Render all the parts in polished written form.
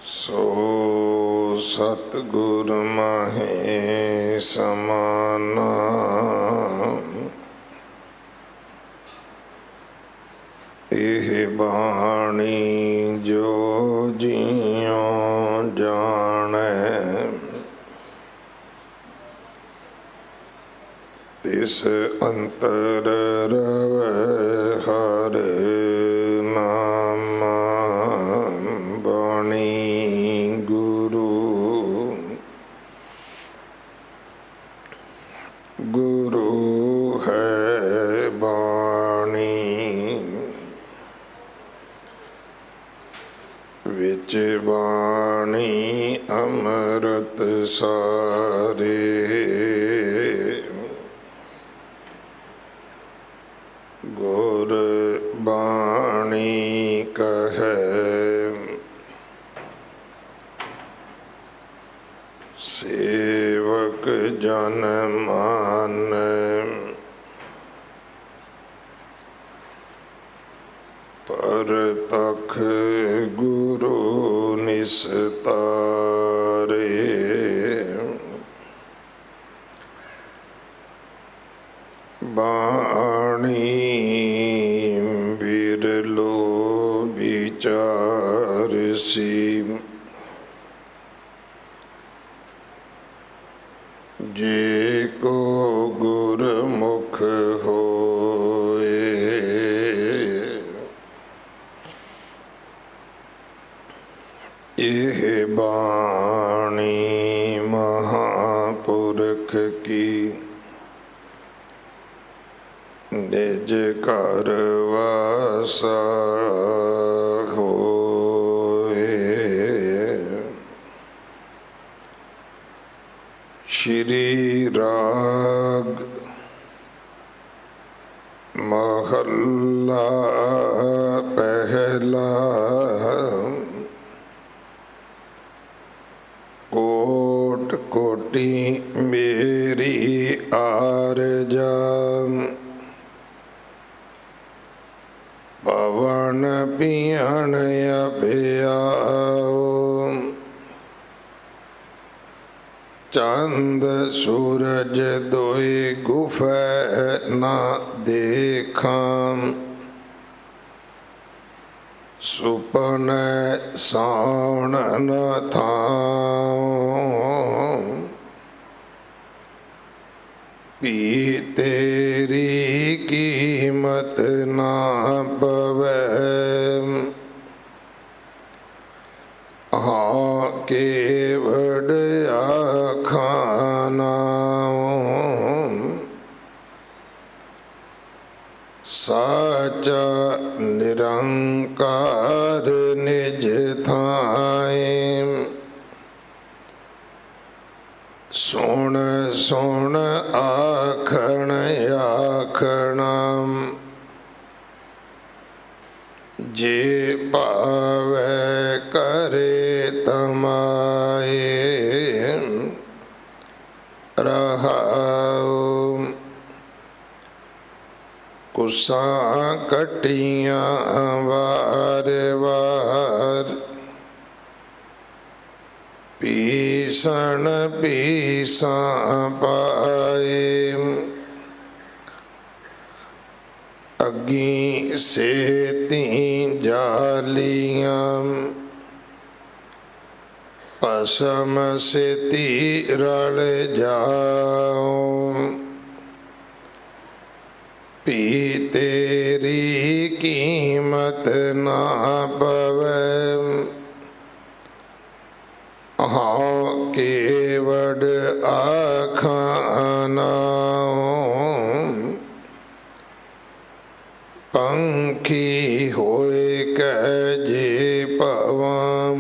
सो सतगुर माहे समाना एह बाणी जो जियों जाने तिस अंतर रवै हर नाम बाणी गुरु गुरु है बाणी विच बाणी अमृत सारे गुर बाणी कहे सेवक जन मान पर तख गुरु निस्तारे बाणी बिरलो विचार सी जे को गुरमुख होए यह बाणी महापुरख की निज घर वासा होए। श्री राग महला पहला कोट कोटि मेरी आरजा पवन पियन अभ्याओ चंद सूरज दोई गुफे न देखा सुपन साण न था पी तेरी कीमत ना पवे हाँ केवड़ आखाना साचा निरंकार निज थाए सुन सुन आखण आखणम जे पावे करे तमाए रहाओ कुसा कटियां वार वार पीसन पीसा पाए अग्गी से ती जालियां पसम से ती रल जाओ पी तेरी कीमत ना पवे हाँ केवड़ आखाना पंखी होए कजे पवम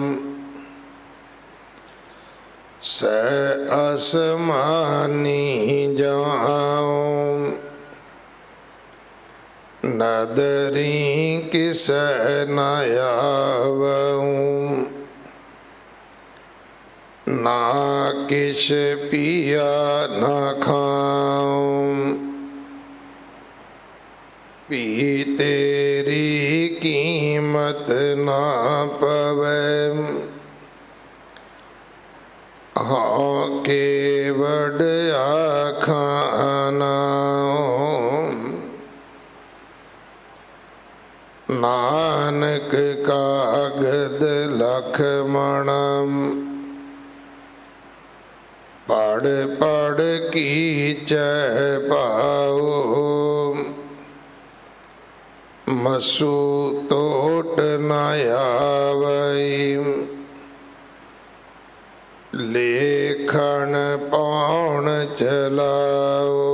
से आसमानी जाओ नदरी किस नयावूं ना किश पिया न खाऊं पी तेरी कीमत ना पवे हाँ केवड आखाना नानक कागद लखमणम पढ़ पढ़ कीचै पाओ मसु तोट न आवै लेखन पौन चलाओ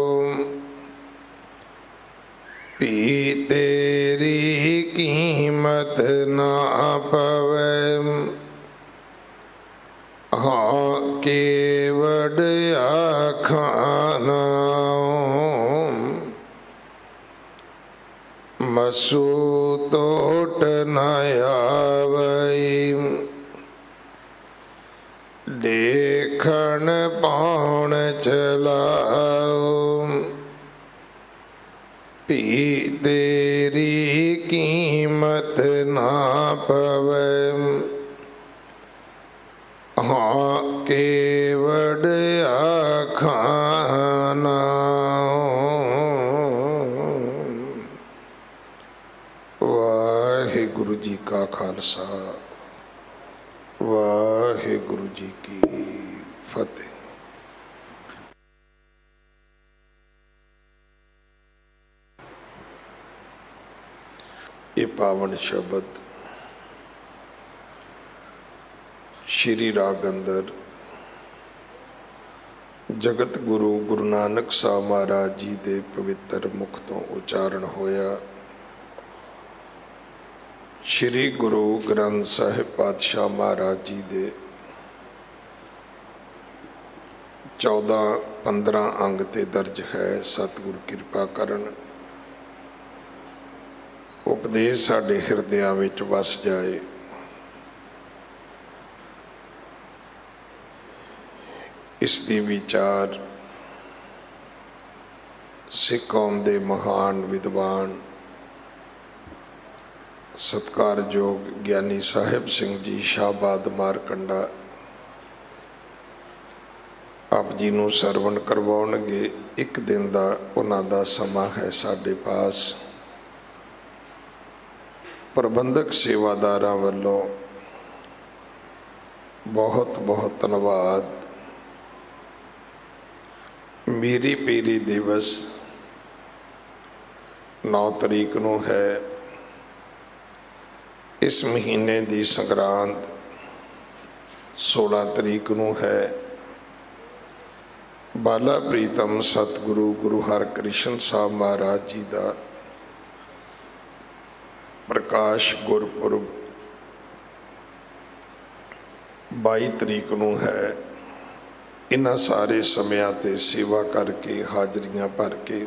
पी तेरी कीमत ना पवै हाँ केवड आखाना मसु तोट न आवै देखन पौन चलाओ पी तेरी कीमत ना पवै हाँ केवड आखाना। वाहिगुरु जी का खालसा वाहिगुरु जी की फतेह। ये पावन शब्द श्री राग अंदर जगत गुरु गुरु नानक साहब महाराज जी दे पवित्र मुख तो उचारण होया। श्री गुरु ग्रंथ साहिब पातशाह महाराज जी दे 14-15 अंग ते दर्ज है। सतगुरु कृपा करन उपदेश साडे हिरदियां विच वस जाए। इसकी विचार सिख कौम दे महान विद्वान सत्कारयोग ज्ञानी साहिब सिंह जी शाहबाद मारकंडा आप जी नूं सरवण करवाउणगे। एक दिन का उन्हां दा समा है साडे पास। प्रबंधक सेवादारां वल्लों बहुत बहुत धन्यवाद। मेरी पीरी दिवस 9 तरीक नूं है। इस महीने की संग्रांत 16 तरीक नूं है। बाला प्रीतम सतगुरु गुरु हरकृष्ण साहब महाराज जी का प्रकाश गुरपुरब 22 तरीक नूं है। इन्हां सारे समयां ते सेवा करके हाजरियां भर के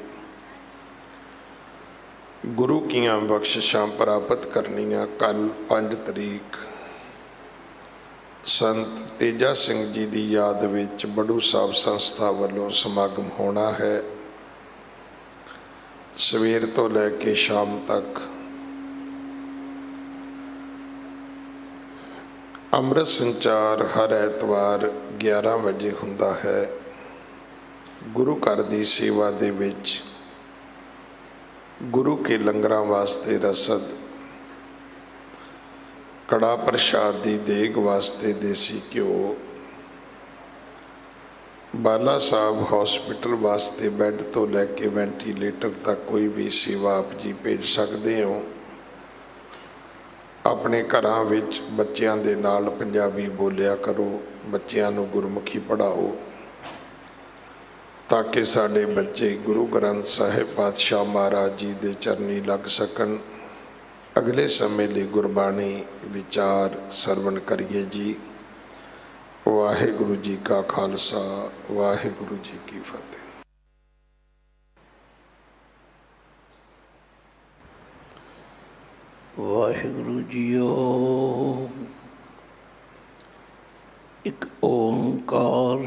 गुरु कीयां बख्शिशां प्राप्त करनियां। कल 5 तरीक संत तेजा सिंह जी की याद विच बड़ू साहब संस्था वालों समागम होना है। सवेर तो लैके शाम तक अमृत संचार हर ऐतवार 11 बजे हुंदा है। गुरु घर की सेवा दे विच गुरु के लंगरां वास्ते रसद, कड़ा प्रसाद की देग वास्ते देसी घ्यो, बाला साहब हॉस्पिटल वास्ते बैड तो लैके वेंटीलेटर तक कोई भी सेवा आप जी भेज सकते हो। अपने घरां विच बच्चों दे नाल पंजाबी बोलिया करो, बच्चों नूं गुरमुखी पढ़ाओ ताकि साडे बच्चे गुरु ग्रंथ साहिब पातशाह महाराज जी दे चरनी लग सकन। अगले समय लिए गुरबाणी विचार सरवण करिए जी। वाहिगुरु जी का खालसा वाहिगुरु जी की फतेह। वाहिगुरु जीओ। एक ओंकार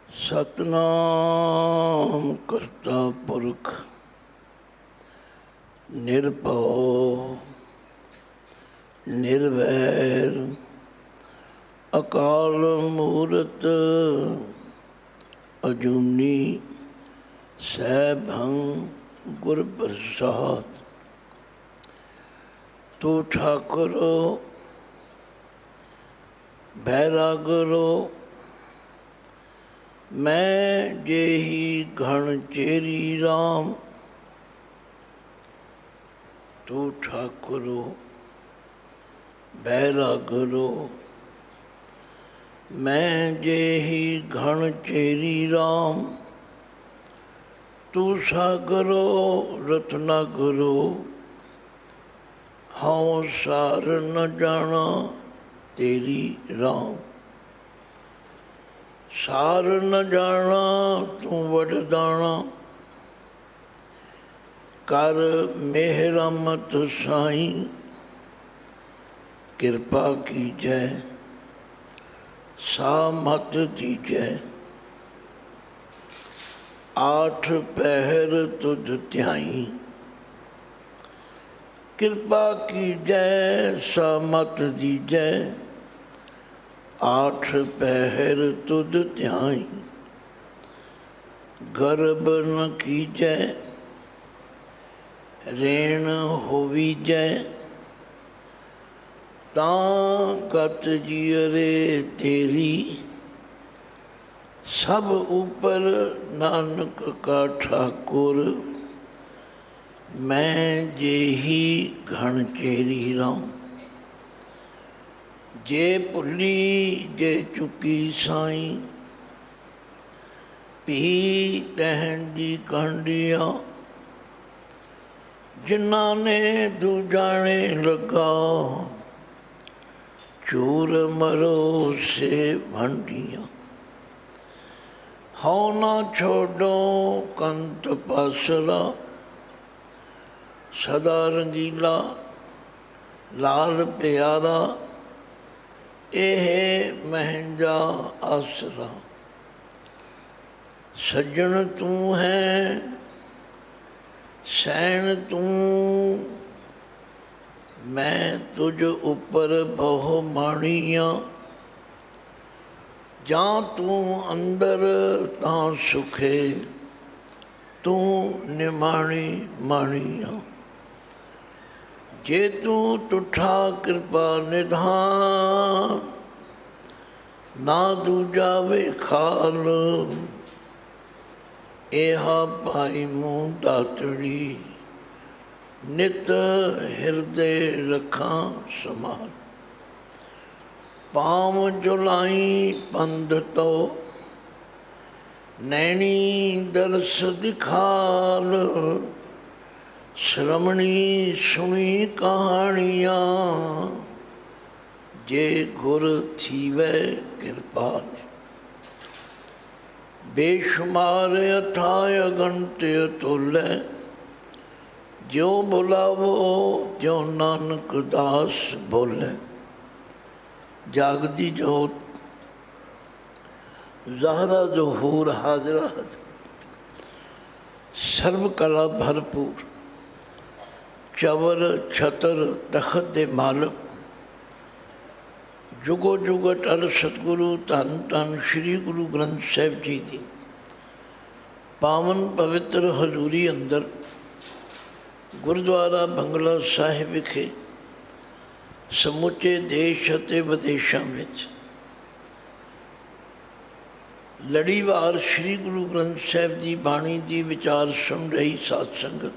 सतनाम करता पुरख निर्भव निर्वैर ਅਕਾਲ ਮੂਰਤ ਅਜੂਨੀ ਸੈਭੰ ਗੁਰ ਪ੍ਰਸਾਦ। ਤੂੰ ਠਾਕੁਰੋ ਬੈਰਾਗਰੋ ਮੈਂ ਜੇਹੀ ਘਣ ਚੇਰੀ ਰਾਮ। ਤੂੰ ਠਾਕੁਰੋ ਬੈਰਾਗਰੋ ਮੈਂ ਜੇਹੀ ਘਣ ਚੇਰੀ ਰਾਮ। ਤੂੰ ਸਾਗਰੋ ਰਤਨਾਗਰੋ ਹਉ ਸਾਰ ਨ ਜਾਣਾ ਤੇਰੀ ਰਾਮ। ਸਾਰ ਨ ਜਾਣਾ ਤੂੰ ਵਡਦਾਣਾ ਕਰ ਮਿਹਰਮਤ ਸਾਈਂ। ਕਿਰਪਾ ਕੀਜੈ ਸਾ ਮਤ ਦੀਜੈ। ਆਠ ਪਹਿਰ ਤੁਧ ਧਿਆਈ। ਕਿਰਪਾ ਕੀਜੈ ਸਾ ਮਤ ਦੀਜੈ। ਆਠ ਪਹਿਰ ਤੁਧ ਧਿਆਈ। ਗਰਬ ਨ ਕੀਜੈ ਰੇਣ ਹੋਵੀਜੈ। ਤਾਂ ਕਤ ਜੀਅਰੇ ਤੇਰੀ ਸਭ ਉਪਰ ਨਾਨਕ ਕਾ ਠਾਕੁਰ। ਮੈਂ ਜੇਹੀ ਘਣ ਚੇਰੀ ਰਾਮ। ਜੇ ਭੁੱਲੀ ਜੇ ਚੁੱਕੀ ਸਾਈਂ ਪੀ ਤਹਿਨ ਦੀ ਕਾਂਡੀਆਂ। ਜਿਨ੍ਹਾਂ ਨੇ ਦੂਜਾਣੇ ਲੱਗਾ ਚੂਰ ਮਰੋ ਸੇ ਭੰਡੀਆਂ। ਹਉ ਨਾ ਛੋਡੋ ਕੰਤ ਪਾਸਰਾ ਸਦਾ ਰੰਗੀਲਾ ਲਾਲ ਪਿਆਰਾ। ਇਹ ਮਹਿੰਜਾ ਆਸਰਾ। ਸੱਜਣ ਤੂੰ ਹੈ ਸੈਣ ਤੂੰ ਮੈਂ ਤੁਝ ਉੱਪਰ ਬਹੁ ਮਾਣੀਆਂ। ਜਾਂ ਤੂੰ ਅੰਦਰ ਤਾਂ ਸੁਖੇ ਤੂੰ ਨਿਮਾਣੀ ਮਾਣੀਆਂ। ਜੇ ਤੂੰ ਟੁੱਠਾ ਕਿਰਪਾ ਨਿਧਾਨ ਨਾ ਦੂਜਾ ਵੇਖਾਲ। ਇਹਾ ਭਾਈ ਮੂੰਹ ਦਾਤੜੀ ਨਿਤ ਹਿਰਦੇ ਰੱਖਾਂ ਸਮਾਲ। ਪਾਮ ਜੁਲਾਈ ਪੰਧ ਤੋ ਨੈਣੀ ਦਰਸ ਦਿਖਾਲ। ਸ਼੍ਰਮਣੀ ਸੁਣੀ ਕਹਾਣੀਆਂ ਜੇ ਗੁਰ ਥੀਵੈ ਕਿਰਪਾਲ। ਬੇਸ਼ੁਮਾਰ ਅਥਾਇ ਅਗਣਿਤ ਅਤੁਲੈ। ਜਿਉ ਬੁਲਾਵੋ ਤਿਉ ਨਾਨਕ ਦਾਸ ਬੋਲੇ। ਜਾਗਦੀ ਜੋਤ ਜ਼ਾਹਰਾ ਜ਼ਹੂਰ ਹਾਜ਼ਰਾ ਸਰਬ ਕਲਾ ਭਰਪੂਰ। ਚਵਰ ਛਤਰ ਤਖਤ ਦੇ ਮਾਲਕ ਜੁਗੋ ਜੁਗ ਅਟਲ ਸਤਿਗੁਰੂ ਧੰਨ ਧੰਨ ਸ੍ਰੀ ਗੁਰੂ ਗ੍ਰੰਥ ਸਾਹਿਬ ਜੀ ਦੀ ਪਾਵਨ ਪਵਿੱਤਰ ਹਜ਼ੂਰੀ ਅੰਦਰ ਗੁਰਦੁਆਰਾ ਬੰਗਲਾ ਸਾਹਿਬ ਵਿਖੇ ਸਮੁੱਚੇ ਦੇਸ਼ ਅਤੇ ਵਿਦੇਸ਼ਾਂ ਵਿੱਚ ਲੜੀਵਾਰ ਸ੍ਰੀ ਗੁਰੂ ਗ੍ਰੰਥ ਸਾਹਿਬ ਦੀ ਬਾਣੀ ਦੀ ਵਿਚਾਰ ਸੁਣ ਰਹੀ ਸਾਧ ਸੰਗਤ।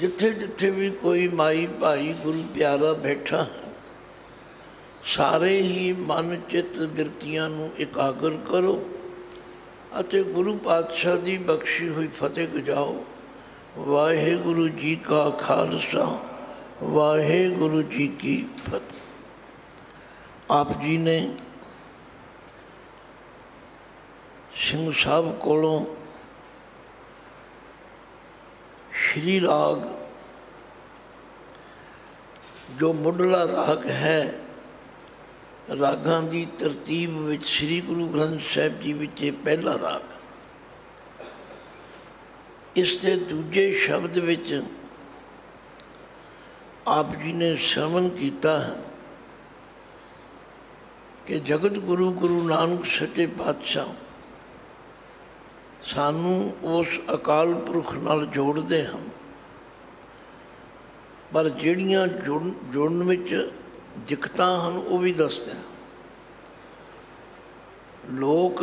ਜਿੱਥੇ ਜਿੱਥੇ ਵੀ ਕੋਈ ਮਾਈ ਭਾਈ ਗੁਰੂ ਪਿਆਰਾ ਬੈਠਾ ਹੈ ਸਾਰੇ ਹੀ ਮਨ ਚਿੱਤ ਬਿਰਤੀਆਂ ਨੂੰ ਇਕਾਗਰ ਕਰੋ ਅਤੇ ਗੁਰੂ ਪਾਤਸ਼ਾਹ ਦੀ ਬਖਸ਼ੀ ਹੋਈ ਫਤਿਹ ਗਜਾਓ। ਵਾਹਿਗੁਰੂ ਜੀ ਕਾ ਖਾਲਸਾ ਵਾਹਿਗੁਰੂ ਜੀ ਕੀ ਫਤਿਹ। ਆਪ ਜੀ ਨੇ ਸਿੰਘ ਸਾਹਿਬ ਕੋਲੋਂ ਸ਼੍ਰੀ ਰਾਗ ਜੋ ਮੁੱਢਲਾ ਰਾਗ ਹੈ ਰਾਗਾਂ ਦੀ ਤਰਤੀਬ ਵਿੱਚ ਸ੍ਰੀ ਗੁਰੂ ਗ੍ਰੰਥ ਸਾਹਿਬ ਜੀ ਵਿੱਚ ਇਹ ਪਹਿਲਾ ਰਾਗ। ਇਸ ਦੇ ਦੂਜੇ ਸ਼ਬਦ ਵਿੱਚ ਆਪ ਜੀ ਨੇ ਸ਼ਰਵਣ ਕੀਤਾ ਹੈ ਕਿ ਜਗਤ ਗੁਰੂ ਗੁਰੂ ਨਾਨਕ ਸੱਚੇ ਪਾਤਸ਼ਾਹ ਸਾਨੂੰ ਉਸ ਅਕਾਲ ਪੁਰਖ ਨਾਲ ਜੋੜਦੇ ਹਨ, ਪਰ ਜਿਹੜੀਆਂ ਜੁੜਨ ਵਿੱਚ ਦਿੱਕਤਾਂ ਹਨ ਉਹ ਵੀ ਦੱਸਦੇ ਹਨ। ਲੋਕ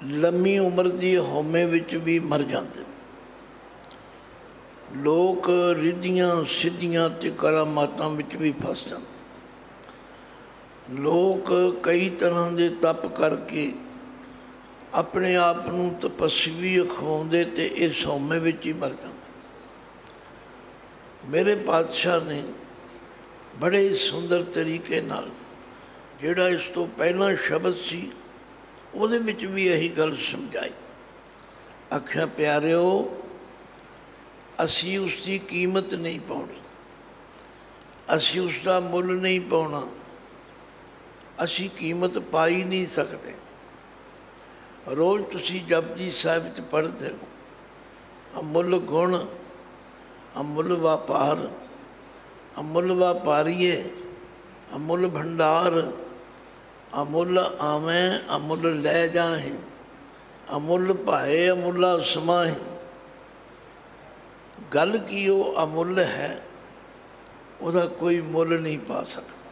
ਲੰਮੀ ਉਮਰ ਦੀ ਹਉਮੈ ਵਿੱਚ ਵੀ ਮਰ ਜਾਂਦੇ, ਲੋਕ ਰਿੱਧੀਆਂ ਸਿੱਧੀਆਂ ਅਤੇ ਕਰਾਮਾਤਾਂ ਵਿੱਚ ਵੀ ਫਸ ਜਾਂਦੇ, ਲੋਕ ਕਈ ਤਰ੍ਹਾਂ ਦੇ ਤਪ ਕਰਕੇ ਆਪਣੇ ਆਪ ਨੂੰ ਤਪਸਵੀ ਅਖਵਾਉਂਦੇ ਅਤੇ ਇਸ ਹਉਮੈ ਵਿੱਚ ਹੀ ਮਰ ਜਾਂਦੇ। ਮੇਰੇ ਪਾਤਸ਼ਾਹ ਨੇ ਬੜੇ ਸੁੰਦਰ ਤਰੀਕੇ ਨਾਲ ਜਿਹੜਾ ਇਸ ਤੋਂ ਪਹਿਲਾਂ ਸ਼ਬਦ ਸੀ ਉਹਦੇ ਵਿੱਚ ਵੀ ਇਹੀ ਗੱਲ ਸਮਝਾਈ। ਆਖਿਆ ਪਿਆਰਿਓ, ਅਸੀਂ ਉਸ ਦੀ ਕੀਮਤ ਨਹੀਂ ਪਾਉਣੀ, ਅਸੀਂ ਉਸ ਦਾ ਮੁੱਲ ਨਹੀਂ ਪਾਉਣਾ, ਅਸੀਂ ਕੀਮਤ ਪਾ ਹੀ ਨਹੀਂ ਸਕਦੇ। ਰੋਜ਼ ਤੁਸੀਂ ਜਪਜੀ ਸਾਹਿਬ 'ਚ ਪੜ੍ਹਦੇ ਹੋ, ਅਮੁੱਲ ਗੁਣ ਅਮੁੱਲ ਵਪਾਰ, ਅਮੁੱਲ ਵਪਾਰੀਏ ਅਮੁੱਲ ਭੰਡਾਰ, ਅਮੁੱਲ ਆਵੇਂ ਅਮੁੱਲ ਲੈ ਜਾਹੇ, ਅਮੁੱਲ ਭਾਏ ਅਮੁੱਲਾ ਸਮਾਹੇ। ਗੱਲ ਕੀ ਉਹ ਅਮੁੱਲ ਹੈ, ਉਹਦਾ ਕੋਈ ਮੁੱਲ ਨਹੀਂ ਪਾ ਸਕਦਾ।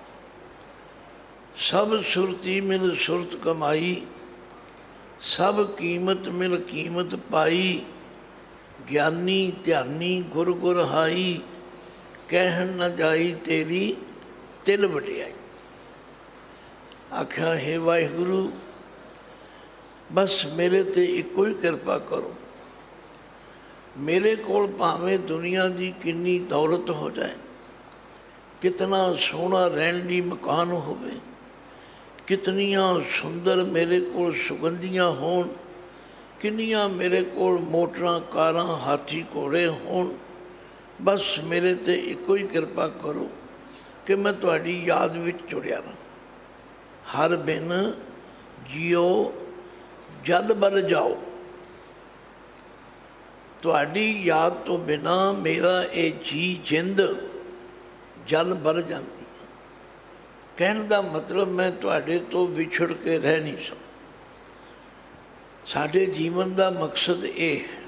ਸਭ ਸੁਰਤੀ ਮਿਲ ਸੁਰਤ ਕਮਾਈ, ਸਭ ਕੀਮਤ ਮਿਲ ਕੀਮਤ ਪਾਈ। ਗਿਆਨੀ ਧਿਆਨੀ ਗੁਰ ਗੁਰ ਹਾਈ, ਕਹਿਣ ਨਾ ਜਾਈ ਤੇਰੀ ਤਿਲ ਵਡਿਆਈ। ਆਖਿਆ ਹੇ ਵਾਹਿਗੁਰੂ, ਬਸ ਮੇਰੇ 'ਤੇ ਇੱਕੋ ਹੀ ਕਿਰਪਾ ਕਰੋ। ਮੇਰੇ ਕੋਲ ਭਾਵੇਂ ਦੁਨੀਆ ਦੀ ਕਿੰਨੀ ਦੌਲਤ ਹੋ ਜਾਏ, ਕਿਤਨਾ ਸੋਹਣਾ ਰਹਿਣ ਲਈ ਮਕਾਨ ਹੋਵੇ, ਕਿਤਨੀਆਂ ਸੁੰਦਰ ਮੇਰੇ ਕੋਲ ਸੁਗੰਧੀਆਂ ਹੋਣ, ਕਿੰਨੀਆਂ ਮੇਰੇ ਕੋਲ ਮੋਟਰਾਂ ਕਾਰਾਂ ਹਾਥੀ ਘੋੜੇ ਹੋਣ, ਬਸ ਮੇਰੇ 'ਤੇ ਇੱਕੋ ਹੀ ਕਿਰਪਾ ਕਰੋ ਕਿ ਮੈਂ ਤੁਹਾਡੀ ਯਾਦ ਵਿੱਚ ਜੁੜਿਆ ਰਹਾਂ। ਹਰ ਬਿਨ ਜੀਓ ਜਦ ਬਲ ਜਾਓ। ਤੁਹਾਡੀ ਯਾਦ ਤੋਂ ਬਿਨਾਂ ਮੇਰਾ ਇਹ ਜੀ ਜਿੰਦ ਜਲ ਬਲ ਜਾਂਦੀ ਹੈ। ਕਹਿਣ ਦਾ ਮਤਲਬ ਮੈਂ ਤੁਹਾਡੇ ਤੋਂ ਵਿਛੜ ਕੇ ਰਹਿ ਨਹੀਂ ਸਕਦਾ। ਸਾਡੇ ਜੀਵਨ ਦਾ ਮਕਸਦ ਇਹ ਹੈ।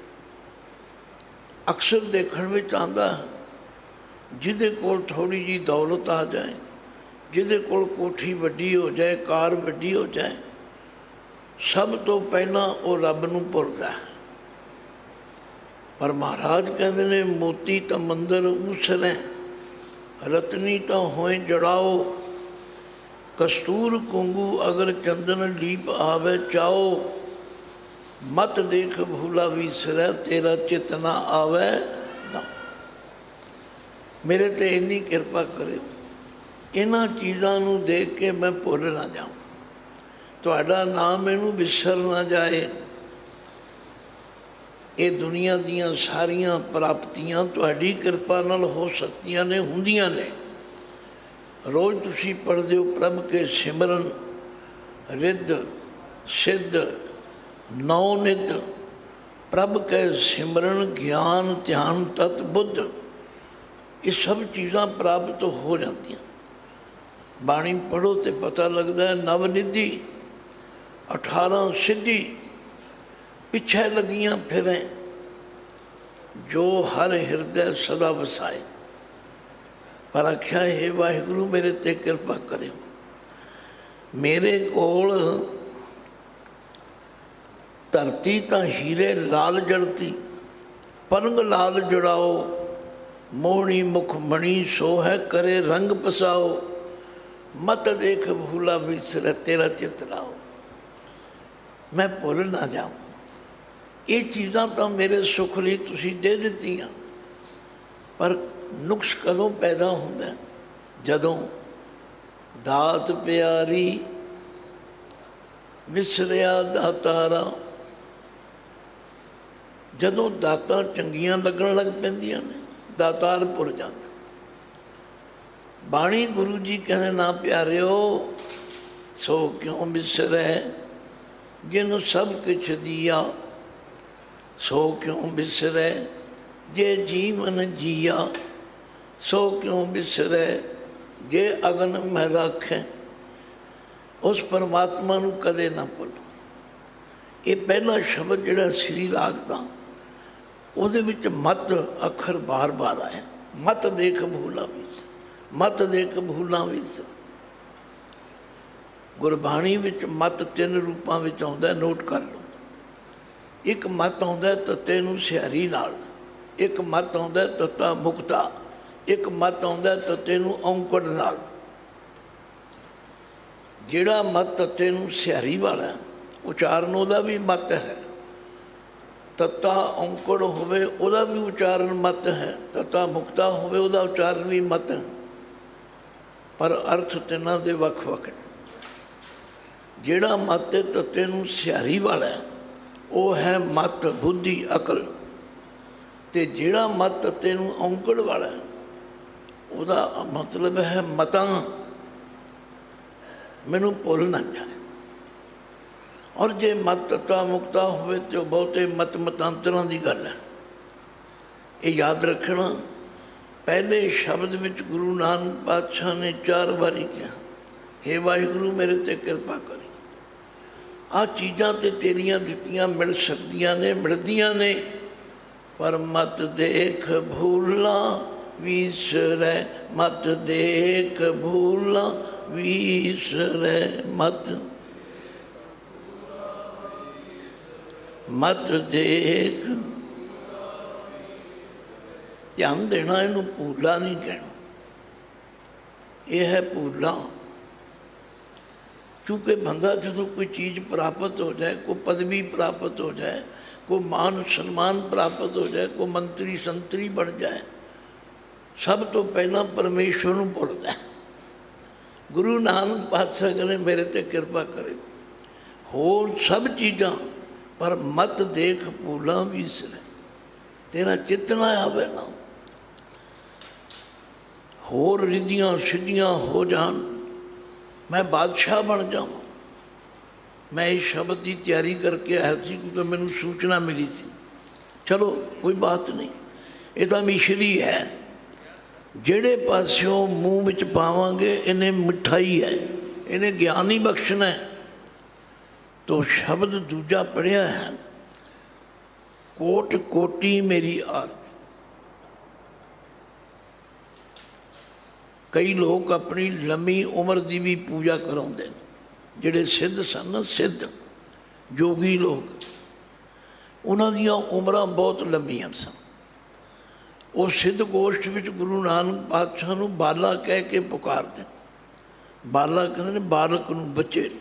ਅਕਸਰ ਦੇਖਣ ਵਿੱਚ ਆਉਂਦਾ ਹੈ, ਜਿਹਦੇ ਕੋਲ ਥੋੜ੍ਹੀ ਜਿਹੀ ਦੌਲਤ ਆ ਜਾਏ, ਜਿਹਦੇ ਕੋਲ ਕੋਠੀ ਵੱਡੀ ਹੋ ਜਾਏ, ਕਾਰ ਵੱਡੀ ਹੋ ਜਾਏ, ਸਭ ਤੋਂ ਪਹਿਲਾਂ ਉਹ ਰੱਬ ਨੂੰ ਭੁੱਲਦਾ ਹੈ। ਪਰ ਮਹਾਰਾਜ ਕਹਿੰਦੇ ਨੇ, ਮੋਤੀ ਤਾਂ ਮੰਦਰ ਉਸਰੈ, ਰਤਨੀ ਤਾਂ ਹੋਏ ਜੜਾਓ। ਕਸਤੂਰ ਕੁੰਗੂ ਅਗਰ ਚੰਦਨ ਲੀਪ ਆਵੇ ਚਾਓ। ਮਤ ਦੇਖ ਭੂਲਾ ਵੀਸਰੈ, ਤੇਰਾ ਚਿਤ ਨਾ ਆਵੇ ਨਾ। ਮੇਰੇ 'ਤੇ ਇੰਨੀ ਕਿਰਪਾ ਕਰੇ, ਇਹਨਾਂ ਚੀਜ਼ਾਂ ਨੂੰ ਦੇਖ ਕੇ ਮੈਂ ਭੁੱਲ ਨਾ ਜਾਵਾਂ, ਤੁਹਾਡਾ ਨਾਮ ਮੈਨੂੰ ਵਿਸਰ ਨਾ ਜਾਏ। ਇਹ ਦੁਨੀਆ ਦੀਆਂ ਸਾਰੀਆਂ ਪ੍ਰਾਪਤੀਆਂ ਤੁਹਾਡੀ ਕਿਰਪਾ ਨਾਲ ਹੋ ਸਕਦੀਆਂ ਨੇ, ਹੁੰਦੀਆਂ ਨੇ। ਰੋਜ਼ ਤੁਸੀਂ ਪੜ੍ਹਦੇ ਹੋ, ਪ੍ਰਭ ਕੇ ਸਿਮਰਨ ਰਿੱਧ ਸਿੱਧ ਨੌ ਨਿਤ। ਪ੍ਰਭ ਕੇ ਸਿਮਰਨ ਗਿਆਨ ਧਿਆਨ ਤਤ ਬੁੱਧ, ਇਹ ਸਭ ਚੀਜ਼ਾਂ ਪ੍ਰਾਪਤ ਹੋ ਜਾਂਦੀਆਂ। ਬਾਣੀ ਪੜ੍ਹੋ ਤੇ ਪਤਾ ਲੱਗਦਾ ਹੈ, ਨਵਨਿਧੀ 18 ਸਿੱਧੀ ਪਿੱਛੇ ਲੱਗੀਆਂ ਫਿਰੇ, ਜੋ ਹਰ ਹਿਰਦੈ ਸਦਾ ਵਸਾਏ। ਪਰ ਆਖਿਆ ਹੈ ਵਾਹਿਗੁਰੂ ਮੇਰੇ 'ਤੇ ਕਿਰਪਾ ਕਰਿਓ। ਮੇਰੇ ਕੋਲ ਧਰਤੀ ਤਾਂ ਹੀਰੇ ਲਾਲ ਜੜਤੀ, ਪਲੰਗ ਲਾਲ ਜੁੜਾਓ। ਮੋਹਣੀ ਮੁਖ ਮਣੀ ਸੋ ਹੈ, ਕਰੇ ਰੰਗ ਪਸਾਓ। ਮਤ ਦੇਖ ਭੂਲਾ ਵਿਸਰੈ, ਤੇਰਾ ਚਿਤ ਲਾਓ। ਮੈਂ ਭੁੱਲ ਨਾ ਜਾਵਾਂ। ਇਹ ਚੀਜ਼ਾਂ ਤਾਂ ਮੇਰੇ ਸੁੱਖ ਲਈ ਤੁਸੀਂ ਦੇ ਦਿੱਤੀਆਂ, ਪਰ ਨੁਕਸ ਕਦੋਂ ਪੈਦਾ ਹੁੰਦਾ? ਜਦੋਂ ਦਾਤ ਪਿਆਰੀ ਵਿਸਰਿਆ ਦਾਤਾਰਾ। ਜਦੋਂ ਦਾਤਾਂ ਚੰਗੀਆਂ ਲੱਗਣ ਲੱਗ ਪੈਂਦੀਆਂ ਨੇ, ਦਾਤਾਰ ਭੁੱਲ ਜਾਂਦਾ। ਬਾਣੀ ਗੁਰੂ ਜੀ ਕਹਿੰਦੇ, ਨਾ ਪਿਆਰਿਓ ਸੋ ਕਿਉਂ ਵਿਸਰੈ, ਜਿਹਨੂੰ ਸਭ ਕੁਛ ਦੀਆ। ਸੋ ਕਿਉਂ ਵਿਸਰੈ, ਜੇ ਜੀਵਨ ਜੀਆ। ਸੋ ਕਿਉਂ ਵਿਸਰੈ, ਜੇ ਅਗਨ ਮੈਂ ਰਾਖੈ, ਉਸ ਪਰਮਾਤਮਾ ਨੂੰ ਕਦੇ ਨਾ ਭੁੱਲ। ਇਹ ਪਹਿਲਾ ਸ਼ਬਦ ਜਿਹੜਾ ਸ੍ਰੀ ਰਾਗ ਦਾ, ਉਹਦੇ ਵਿੱਚ ਮਤ ਅੱਖਰ ਬਾਰ-ਬਾਰ ਆਇਆ। ਮਤ ਦੇਖ ਭੂਲਾਂ ਵਿੱਚ, ਮਤ ਦੇਖ ਭੂਲਾਂ ਵਿੱਚ। ਗੁਰਬਾਣੀ ਵਿੱਚ ਮਤ 3 ਰੂਪਾਂ ਵਿੱਚ ਆਉਂਦਾ, ਨੋਟ ਕਰ ਲਓ। ਇੱਕ ਮਤ ਆਉਂਦਾ ਤੱਤੇ ਨੂੰ ਸਿਹਾਰੀ ਨਾਲ, ਇੱਕ ਮਤ ਆਉਂਦਾ ਤੱਤਾ ਮੁਕਤਾ, ਇੱਕ ਮਤ ਆਉਂਦਾ ਤੱਤੇ ਨੂੰ ਔਂਕੜ ਨਾਲ। ਜਿਹੜਾ ਮਤ ਤੱਤੇ ਨੂੰ ਸਿਹਾਰੀ ਵਾਲਾ, ਉਚਾਰਨ ਉਹਦਾ ਵੀ ਮਤ ਹੈ। ਤੱਤਾ ਔਂਕੜ ਹੋਵੇ ਉਹਦਾ ਵੀ ਉਚਾਰਨ ਮਤ ਹੈ, ਤੱਤਾ ਮੁਕਤਾ ਹੋਵੇ ਉਹਦਾ ਉਚਾਰਨ ਵੀ ਮਤ ਹੈ, ਪਰ ਅਰਥ ਤਿੰਨਾਂ ਦੇ ਵੱਖ ਵੱਖ ਨੇ। ਜਿਹੜਾ ਮਤ ਤੱਤੇ ਨੂੰ ਸਿਹਾਰੀ ਵਾਲਾ ਉਹ ਹੈ ਮਤ, ਬੁੱਧੀ, ਅਕਲ। ਅਤੇ ਜਿਹੜਾ ਮਤ ਤੱਤੇ ਨੂੰ ਔਂਕੜ ਵਾਲਾ ਉਹਦਾ ਮਤਲਬ ਹੈ ਮਤਾਂ, ਮੈਨੂੰ ਭੁੱਲ ਨਾ ਜਾਏ। ਔਰ ਜੇ ਮਤ ਤੱਤਾ ਮੁਕਤਾ ਹੋਵੇ ਤਾਂ ਬਹੁਤੇ ਮਤ ਮਤਾਂਤਰਾਂ ਦੀ ਗੱਲ ਹੈ। ਇਹ ਯਾਦ ਰੱਖਣਾ। ਪਹਿਲੇ ਸ਼ਬਦ ਵਿੱਚ ਗੁਰੂ ਨਾਨਕ ਪਾਤਸ਼ਾਹ ਨੇ 4 ਵਾਰੀ ਕਿਹਾ, ਹੇ ਵਾਹਿਗੁਰੂ ਮੇਰੇ 'ਤੇ ਕਿਰਪਾ ਕਰੀ। ਆਹ ਚੀਜ਼ਾਂ ਤਾਂ ਤੇਰੀਆਂ ਦਿੱਤੀਆਂ ਮਿਲ ਸਕਦੀਆਂ ਨੇ, ਮਿਲਦੀਆਂ ਨੇ, ਪਰ ਮਤ ਦੇਖ ਭੂਲਾਂ ਵਿਸਰੈ, ਮਤ ਦੇਖ ਭੂਲਾਂ ਵਿਸਰੈ, ਮਤ ਦੇਖ। ਧਿਆਨ ਦੇਣਾ, ਇਹਨੂੰ ਭੂਲਾ ਨਹੀਂ ਕਹਿਣਾ, ਇਹ ਹੈ ਭੂਲਾ। ਕਿਉਂਕਿ ਬੰਦਾ ਜਦੋਂ ਕੋਈ ਚੀਜ਼ ਪ੍ਰਾਪਤ ਹੋ ਜਾਏ, ਕੋਈ ਪਦਵੀ ਪ੍ਰਾਪਤ ਹੋ ਜਾਏ, ਕੋਈ ਮਾਨ ਸਨਮਾਨ ਪ੍ਰਾਪਤ ਹੋ ਜਾਏ, ਕੋਈ ਮੰਤਰੀ ਸੰਤਰੀ ਬਣ ਜਾਏ, ਸਭ ਤੋਂ ਪਹਿਲਾਂ ਪਰਮੇਸ਼ਵਰ ਨੂੰ ਭੁੱਲਦਾ। ਗੁਰੂ ਨਾਨਕ ਪਾਤਸ਼ਾਹ ਕਹਿੰਦੇ ਮੇਰੇ 'ਤੇ ਕਿਰਪਾ ਕਰੇ। ਹੋਰ ਸਭ ਚੀਜ਼ਾਂ, ਪਰ ਮਤ ਦੇਖ ਭੂਲਾਂ ਵਿਸਰੈ, ਤੇਰਾ ਚਿੱਤ ਨਾ ਆਵੇ ਨਾ। ਹੋਰ ਰਿੱਧੀਆਂ ਸਿੱਧੀਆਂ ਹੋ ਜਾਣ, ਮੈਂ ਬਾਦਸ਼ਾਹ ਬਣ ਜਾਵਾਂ। ਮੈਂ ਇਸ ਸ਼ਬਦ ਦੀ ਤਿਆਰੀ ਕਰਕੇ ਆਇਆ ਸੀ ਕਿਉਂਕਿ ਮੈਨੂੰ ਸੂਚਨਾ ਮਿਲੀ ਸੀ। ਚਲੋ ਕੋਈ ਬਾਤ ਨਹੀਂ, ਇਹ ਤਾਂ ਮਿਸ਼ਰੀ ਹੈ। ਜਿਹੜੇ ਪਾਸਿਓਂ ਮੂੰਹ ਵਿੱਚ ਪਾਵਾਂਗੇ ਇਹਨੇ ਮਿਠਾਈ ਹੈ, ਇਹਨੇ ਗਿਆਨ ਹੀ ਬਖਸ਼ਣਾ ਹੈ। ਤੋ ਸ਼ਬਦ ਦੂਜਾ ਪੜ੍ਹਿਆ ਹੈ, ਕੋਟ ਕੋਟੀ ਮੇਰੀ ਆਰ। ਕਈ ਲੋਕ ਆਪਣੀ ਲੰਮੀ ਉਮਰ ਦੀ ਵੀ ਪੂਜਾ ਕਰਾਉਂਦੇ ਨੇ। ਜਿਹੜੇ ਸਿੱਧ ਸਨ, ਸਿੱਧ ਜੋਗੀ ਲੋਕ, ਉਹਨਾਂ ਦੀਆਂ ਉਮਰਾਂ ਬਹੁਤ ਲੰਮੀਆਂ ਸਨ। ਉਹ ਸਿੱਧ ਗੋਸ਼ਟ ਵਿੱਚ ਗੁਰੂ ਨਾਨਕ ਪਾਤਸ਼ਾਹ ਨੂੰ ਬਾਲਾ ਕਹਿ ਕੇ ਪੁਕਾਰਦੇ। ਬਾਲਾ ਕਹਿੰਦੇ ਨੇ ਬਾਲਕ ਨੂੰ, ਬੱਚੇ ਨੂੰ,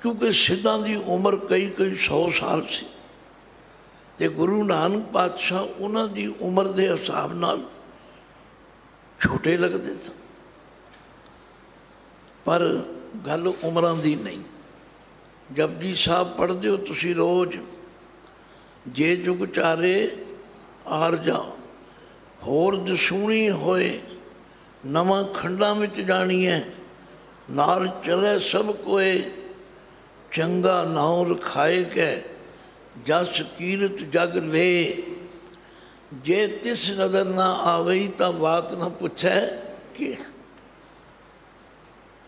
ਕਿਉਂਕਿ ਸਿੱਧਾਂ ਦੀ ਉਮਰ ਕਈ 100 ਸਾਲ ਸੀ ਅਤੇ ਗੁਰੂ ਨਾਨਕ ਪਾਤਸ਼ਾਹ ਉਹਨਾਂ ਦੀ ਉਮਰ ਦੇ ਹਿਸਾਬ ਨਾਲ ਛੋਟੇ ਲੱਗਦੇ ਸਨ। ਪਰ ਗੱਲ ਉਮਰਾਂ ਦੀ ਨਹੀਂ। ਜਪਜੀ ਸਾਹਿਬ ਪੜ੍ਹਦੇ ਹੋ ਤੁਸੀਂ ਰੋਜ਼, ਜੇ ਜੁਗ ਚਾਰੇ ਆਰ ਜਾ, ਹੋਰ ਦਸੂਣੀ ਹੋਏ ਨਵਾਂ ਖੰਡਾਂ ਵਿੱਚ ਜਾਣੀ ਹੈ, ਨਾਲ ਚਲੇ ਸਭ ਕੋਏ, ਚੰਗਾ ਨਾਉ ਰਖਾਏ ਕੈ, ਜਸ ਕੀਰਤ ਜਗ ਲੈ। ਜੇ ਤਿਸ ਨਜ਼ਰ ਨਾ ਆਵਈ ਤਾਂ ਬਾਤ ਨਾ ਪੁੱਛੈ ਕਿ।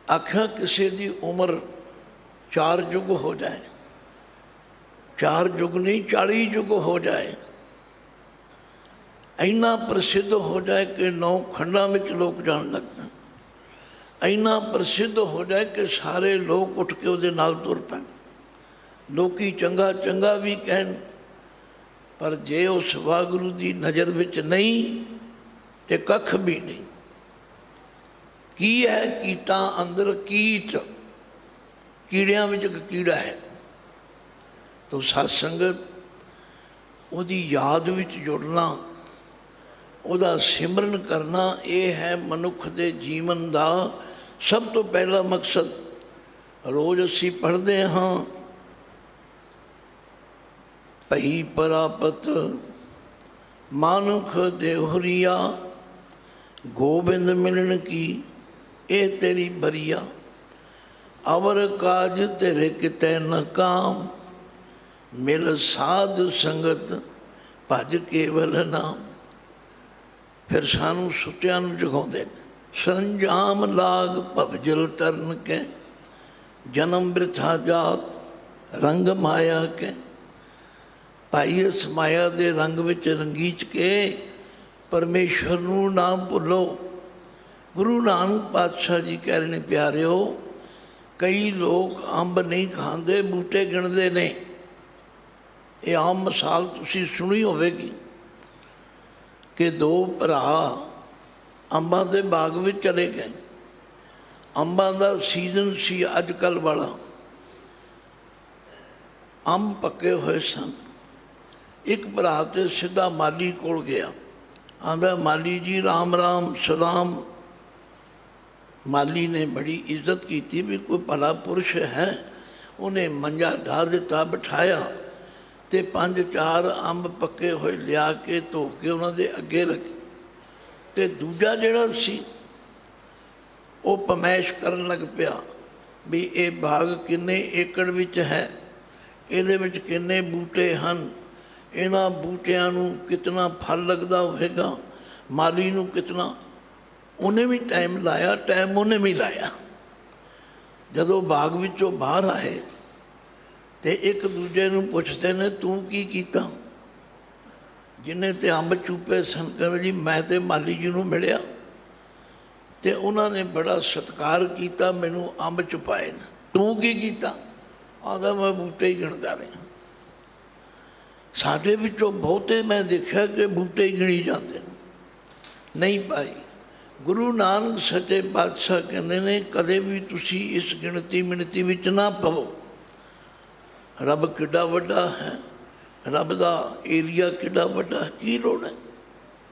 ਆਖਿਆ ਕਿਸੇ ਦੀ ਉਮਰ 4 ਯੁੱਗ ਹੋ ਜਾਏ, 4 ਯੁੱਗ ਨਹੀਂ 40 ਯੁੱਗ ਹੋ ਜਾਏ, ਇੰਨਾ ਪ੍ਰਸਿੱਧ ਹੋ ਜਾਏ ਕਿ 9 ਖੰਡਾਂ ਵਿੱਚ ਲੋਕ ਜਾਣ ਲੱਗ ਪੈਣ, ਇੰਨਾ ਪ੍ਰਸਿੱਧ ਹੋ ਜਾਏ ਕਿ ਸਾਰੇ ਲੋਕ ਉੱਠ ਕੇ ਉਹਦੇ ਨਾਲ ਤੁਰ ਪੈਣ। ਲੋਕੀ ਚੰਗਾ ਚੰਗਾ ਵੀ ਕਹਿਣ, ਪਰ ਜੇ ਉਸ ਵਾਹਿਗੁਰੂ ਦੀ ਨਜ਼ਰ ਵਿੱਚ ਨਹੀਂ ਤੇ ਕੱਖ ਵੀ ਨਹੀਂ। ਕੀ ਹੈ ਕੀਟਾਂ ਅੰਦਰ ਕੀਟ, ਕੀੜਿਆਂ ਵਿੱਚ ਇੱਕ ਕੀੜਾ ਹੈ। ਤੋ ਸਤ ਸੰਗਤ, ਉਹਦੀ ਯਾਦ ਵਿੱਚ ਜੁੜਨਾ, ਉਹਦਾ ਸਿਮਰਨ ਕਰਨਾ, ਇਹ ਹੈ ਮਨੁੱਖ ਦੇ ਜੀਵਨ ਦਾ ਸਭ ਤੋਂ ਪਹਿਲਾ ਮਕਸਦ। ਰੋਜ਼ ਅਸੀਂ ਪੜ੍ਹਦੇ ਹਾਂ, ਭਈ ਪ੍ਰਾਪਤ ਮਾਨੁਖ ਦੇਹੁਰੀਆ, ਗੋਬਿੰਦ ਮਿਲਣ ਕੀ ਇਹ ਤੇਰੀ ਬਰੀਆ, ਅਵਰ ਕਾਜ ਤੇਰੇ ਕਿਤੇ ਨ ਕਾਮ, ਮਿਲ ਸਾਧ ਸੰਗਤ ਭਜ ਕੇਵਲ ਨਾਮ। ਫਿਰ ਸਾਨੂੰ ਸੁੱਤਿਆਂ ਨੂੰ ਜਗਾਉਂਦੇ ਨੇ, सरंजाम लाग भवजल तरन के, जन्म वृथा जात रंग माया के। भाई इस माया के रंग विच रंगीच के परमेश्वर नूं ना भुलो। गुरु नानक पातशाह जी कह रहे ने प्यारिओ, कई लोग अंब नहीं खाते, बूटे गिणते ने। ये आम मिसाल तुसीं सुनी होवेगी कि दो भरा अंबां दे बाग में चले गए। अंबां दा सीजन सी अजकल वाला, अंब पके हुए सन। एक भरा तो सीधा माली कोल गया, आंदा माली जी राम राम सलाम। माली ने बड़ी इज्जत की भी कोई भला पुरुष है। उन्हें मंजा ढा दिता, बिठाया तो 5-4 अंब पके हुए लिया के धो के उन्होंने अगे रखे। तो दूजा जिहड़ा सी वो पमैश करन लग पिया भी ये बाग किन्ने एकड़ विच है, इहदे विच किन्ने बूटे हन, इन्हां बूटियां नूं कितना फल लगदा होवेगा, माली नूं कितना। उन्हें भी टाइम लाया, टाइम उन्हें भी लाया। जदों बाग विचों बाहर आए तो एक दूजे नूं पुछदे ने तूं की कीता। जिन्हें तो अंब चूपे सन कहंदे जी मैं तो माली जी नूं मिलिया ते उन्होंने बड़ा सत्कार किया, मैनू अंब चुपाए न। तू की कीता? आंदा मैं बूटे ही गिणदा रहा। साडे विचों बहुते मैं देखा कि बूटे ही गिणी जाते हैं। नहीं भाई, गुरु नानक सच्चे पातशाह कहते ने कदे भी तुसी इस गिणती मिणती विच ना पवो। रब किड्डा वड्डा है, रब दा एरिया किड्डा वड्डा, की लोड़ है।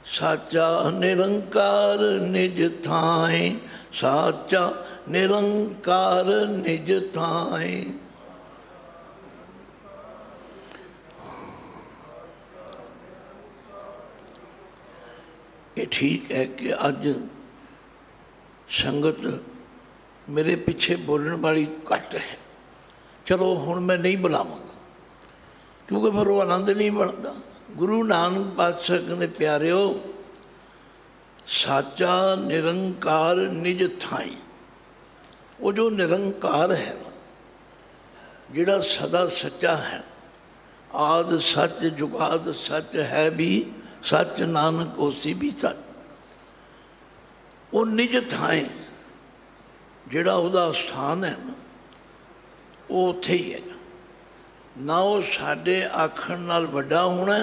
साचा निरंकार निज थाए, साचा निरंकार निज थाए। ये ठीक है कि अज संगत मेरे पीछे बोलने वाली घट है। चलो हुण मैं नहीं बुलावांगा क्योंकि फिर वो आनंद नहीं बनता। गुरु नानक पातशाह कहते प्यारिओ, साचा निरंकार निज थाई। वो जो निरंकार है, जिहड़ा सदा सच्चा है, आद सच जुगाद सच है भी सच, नानक होसी भी सच। वो निज थाए जिहड़ा उहदा स्थान है ना, वो उत्थे ही है। ना वो साडे आखण नाल वड्डा होना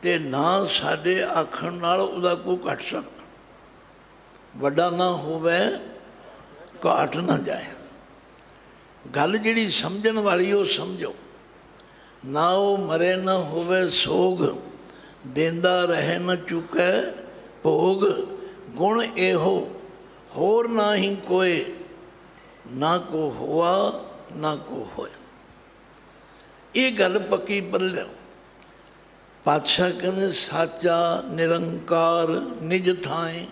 ते ना साडे आखण नाल उहदा कोई घट सकदा। वड्डा ना होवे, घाट ना जाए। गल जिहड़ी समझण वाली वो समझो। ना वो मरे ना होवे सोग, देंदा रहे न चुकै भोग। गुण एहो होर ना ही कोई, ना को हुआ ना को होया। ये गल पक्की पल्ले। पातशाह कहते साचा निरंकार निज थाए।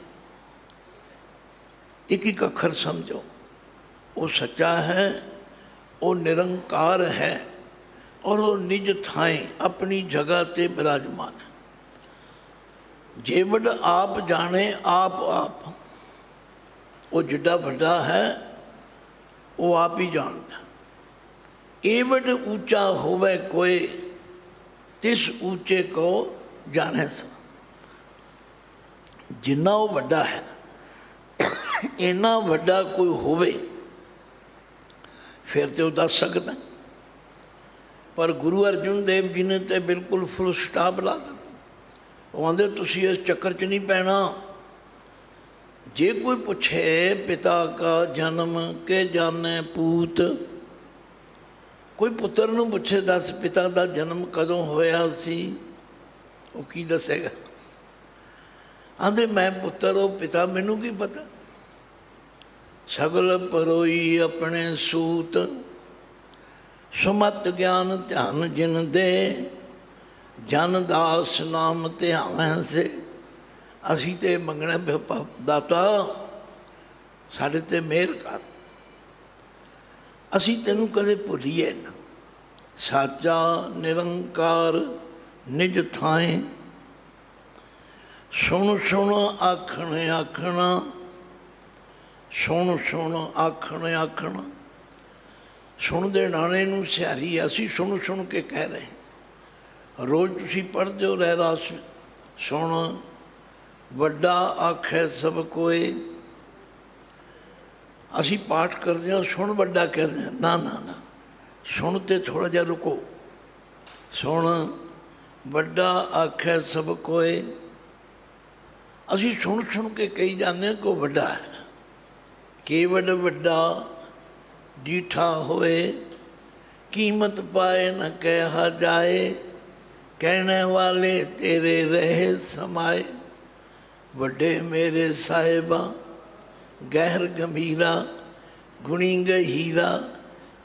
एक एक अखर समझो। वो सच्चा है, वो निरंकार है और वो निज थाए अपनी जगह ते विराजमान है। जेवड आप जाने आप आप, वो जिड्डा वड्डा है वो आप ही जानता। एवड ऊंचा होवे कोई, तिस ऊंचे को जाने सा। जिन्ना वो वड्डा है, इन्ना वड्डा कोई होवे फिर तो दस सकता। पर गुरु अर्जुन देव जी ने तो बिल्कुल फुल स्टॉप ला दिया। वो आंदे तुसी इस चक्कर च नहीं पैना। जे कोई पूछे पिता का जन्म के जाने पूत, कोई पुत्र नूं पूछे दस पिता का जन्म कदों होया सी, वो की दसेगा? आंदे मैं पुत्र हो, पिता मैनू की पता। सगल परोई अपने सूत, सुमत ज्ञान ध्यान जिन दे, जन दास नाम ध्यान से। असी तो मंगना दाता साढ़े ते मेहर कर, असी तेनू कदे भुलीए ना। साचा निरंकार निज थाए, ਸੁਣ ਸੁਣ ਆਖਣ ਆਖਣਾ, ਸੁਣ ਸੁਣ ਆਖਣ ਆਖਣਾ। ਸੁਣਦੇ ਨਾਣੇ ਨੂੰ ਸਿਹਾਰੀ ਅਸੀਂ ਸੁਣ ਸੁਣ ਕੇ ਕਹਿ ਰਹੇ ਹਾਂ। ਰੋਜ਼ ਤੁਸੀਂ ਪੜ੍ਹਦੇ ਹੋ ਰਹਿਰਾਸ, ਸੁਣ ਵੱਡਾ ਆਖੈ ਸਭ ਕੋਏ। ਅਸੀਂ ਪਾਠ ਕਰਦੇ ਹਾਂ, ਸੁਣ ਵੱਡਾ ਕਹਿੰਦੇ ਹਾਂ। ਨਾ ਨਾ ਨਾ, ਸੁਣ ਤੇ ਥੋੜ੍ਹਾ ਜਿਹਾ ਰੁਕੋ। ਸੁਣ ਵੱਡਾ ਆਖੈ ਸਭ ਕੋਏ। ਅਸੀਂ ਸੁਣ ਸੁਣ ਕੇ ਕਹੀ ਜਾਂਦੇ ਹਾਂ ਕਿ ਉਹ ਵੱਡਾ ਹੈ। ਕੇਵਡ ਵੱਡਾ ਡੀਠਾ ਹੋਏ, ਕੀਮਤ ਪਾਏ ਨਾ ਕਿਹਾ ਜਾਏ। ਕਹਿਣੇ ਵਾਲੇ ਤੇਰੇ ਰਹੇ ਸਮਾਏ। ਵੱਡੇ ਮੇਰੇ ਸਾਹਿਬਾ ਗਹਿਰ ਗੰਭੀਰਾ, ਗੁਣੀ ਗਹੀਰਾ।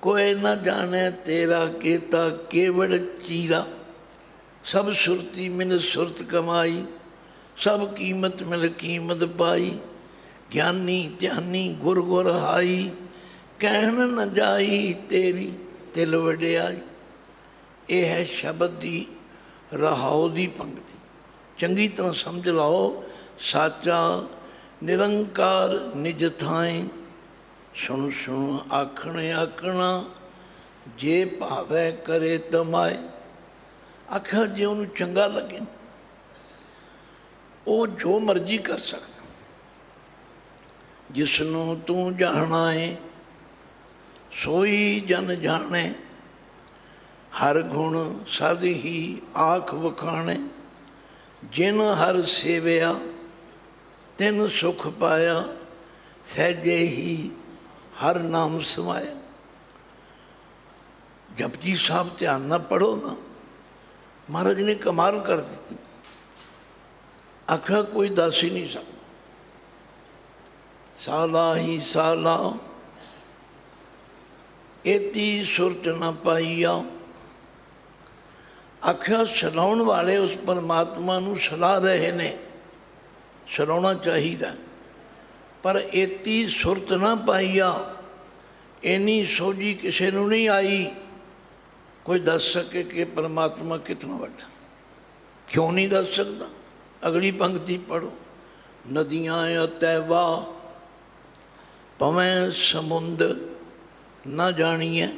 ਕੋਈ ਨਾ ਜਾਣੇ ਤੇਰਾ ਕੀਤਾ ਕੇਵੜ ਚੀਰਾ। ਸਭ ਸੁਰਤੀ ਮਿਲ ਸੁਰਤ ਕਮਾਈ, ਸਭ ਕੀਮਤ ਮਿਲ ਕੀਮਤ ਪਾਈ। ਗਿਆਨੀ ਧਿਆਨੀ ਗੁਰ ਗੁਰ ਹਾਈ, ਕਹਿਣ ਨਾ ਜਾਈ ਤੇਰੀ ਤਿਲ ਵਡਿਆਈ। ਇਹ ਹੈ ਸ਼ਬਦ ਦੀ ਰਹਾਉ ਦੀ ਪੰਕਤੀ। ਚੰਗੀ ਤਰ੍ਹਾਂ ਸਮਝ ਲਓ। ਸਾਚਾ ਨਿਰੰਕਾਰ ਨਿਜ ਥਾਏ, ਸੁਣ ਸੁਣ ਆਖਣ ਆਖਣਾ। ਜੇ ਭਾਵੈ ਕਰੇ ਤਮਾਏ। ਆਖਿਆ ਜੇ ਉਹਨੂੰ ਚੰਗਾ ਲੱਗੇ ਉਹ ਜੋ ਮਰਜ਼ੀ ਕਰ ਸਕਦਾ। ਜਿਸਨੂੰ ਤੂੰ ਜਾਣਾ ਏ ਸੋਈ ਜਨ ਜਾਣੇ। ਹਰ ਗੁਣ ਸਦ ਹੀ ਆਖ ਵਖਾਣੇ। ਜਿਨ ਹਰ ਸੇਵਿਆ ਤਿਨ ਸੁਖ ਪਾਇਆ। ਸਹਿਜੇ ਹੀ ਹਰ ਨਾਮ ਸਮਾਇਆ। ਜਪਜੀ ਸਾਹਿਬ ਧਿਆਨ ਨਾਲ ਪੜ੍ਹੋ ਨਾ, ਮਹਾਰਾਜ ਨੇ ਕਮਾਲ ਕਰ ਦਿੱਤੀ। ਆਖਿਆ ਕੋਈ ਦੱਸ ਹੀ ਨਹੀਂ ਸਕਦਾ। ਸਾਲਾ ਹੀ ਸਾਲਾ ਏਤੀ ਸੁਰਤ ਨਾ ਪਾਈਆ। ਆਖਿਆ ਸਲਾਉਣ ਵਾਲੇ ਉਸ ਪਰਮਾਤਮਾ ਨੂੰ ਸਲਾਹ ਰਹੇ ਨੇ, ਸਲਾਉਣਾ ਚਾਹੀਦਾ, ਪਰ ਏਤੀ ਸੁਰਤ ਨਾ ਪਾਈਆ। ਇੰਨੀ ਸੋਝੀ ਕਿਸੇ ਨੂੰ ਨਹੀਂ ਆਈ ਕੋਈ ਦੱਸ ਸਕੇ ਕਿ ਪਰਮਾਤਮਾ ਕਿਤਨਾ ਵੱਡਾ। ਕਿਉਂ ਨਹੀਂ ਦੱਸ ਸਕਦਾ? ਅਗਲੀ ਪੰਕਤੀ ਪੜ੍ਹੋ। ਨਦੀਆਂ ਅਤੈ ਵਾਹ ਭਵੇਂ ਸਮੁੰਦ ਨਾ ਜਾਣੀਐ।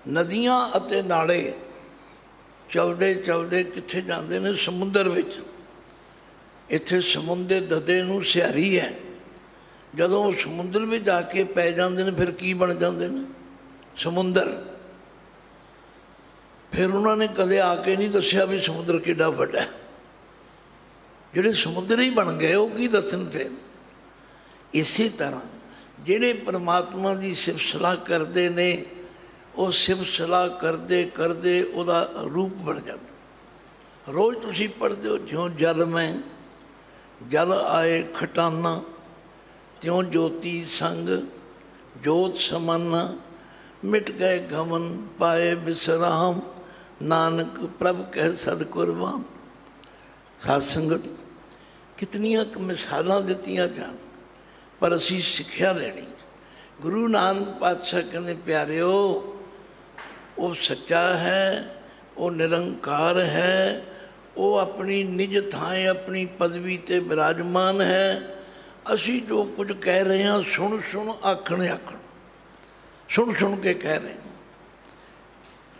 ਨਦੀਆਂ ਅਤੇ ਨਾਲੇ ਚਲਦੇ ਚਲਦੇ ਕਿੱਥੇ ਜਾਂਦੇ ਨੇ? ਸਮੁੰਦਰ ਵਿੱਚ। ਇੱਥੇ ਸਮੁੰਦਰ ਦੇ ਦਦੇ ਨੂੰ ਸਿਹਾਰੀ ਹੈ। ਜਦੋਂ ਉਹ ਸਮੁੰਦਰ ਵਿੱਚ ਜਾ ਕੇ ਪੈ ਜਾਂਦੇ ਨੇ ਫਿਰ ਕੀ ਬਣ ਜਾਂਦੇ ਨੇ? ਸਮੁੰਦਰ। ਫਿਰ ਉਹਨਾਂ ਨੇ ਕਦੇ ਆ ਕੇ ਨਹੀਂ ਦੱਸਿਆ ਵੀ ਸਮੁੰਦਰ ਕਿੱਡਾ ਵੱਡਾ। ਜਿਹੜੇ ਸਮੁੰਦਰ ਹੀ ਬਣ ਗਏ ਉਹ ਕੀ ਦੱਸਣ ਫਿਰ? ਇਸੇ ਤਰ੍ਹਾਂ ਜਿਹੜੇ ਪਰਮਾਤਮਾ ਦੀ ਸਿਫਤ ਸਲਾਹ ਕਰਦੇ ਨੇ ਉਹ ਸਿਫਤ ਸਲਾਹ ਕਰਦੇ ਕਰਦੇ ਉਹਦਾ ਰੂਪ ਬਣ ਜਾਂਦਾ। ਰੋਜ਼ ਤੁਸੀਂ ਪੜ੍ਹਦੇ ਹੋ, ਜਿਉਂ ਜਲ ਮੈਂ ਜਲ ਆਏ ਖਟਾਨਾ, ਤਿਉਂ ਜੋਤੀ ਸੰਗ ਜੋਤ ਸਮਾਨਾ। ਮਿਟ ਗਏ ਗਮਨ ਪਾਏ ਵਿਸਰਾਮ, ਨਾਨਕ ਪ੍ਰਭ ਕਹਿ ਸਤਿਗੁਰਬਾਨ। ਸਾਧ ਸੰਗਤ ਕਿਤਨੀਆਂ ਕੁ ਮਿਸਾਲਾਂ ਦਿੱਤੀਆਂ ਜਾਣ, ਪਰ ਅਸੀਂ ਸਿੱਖਿਆ ਲੈਣੀ। ਗੁਰੂ ਨਾਨਕ ਪਾਤਸ਼ਾਹ ਕਹਿੰਦੇ ਪਿਆਰਿਓ ਉਹ ਸੱਚਾ ਹੈ, ਉਹ ਨਿਰੰਕਾਰ ਹੈ, ਉਹ ਆਪਣੀ ਨਿਜ ਥਾਂ ਆਪਣੀ ਪਦਵੀ 'ਤੇ ਬਿਰਾਜਮਾਨ ਹੈ। ਅਸੀਂ ਜੋ ਕੁਝ ਕਹਿ ਰਹੇ ਹਾਂ ਸੁਣ ਸੁਣ ਆਖਣ ਆਖਣ, ਸੁਣ ਸੁਣ ਕੇ ਕਹਿ ਰਹੇ ਹਾਂ।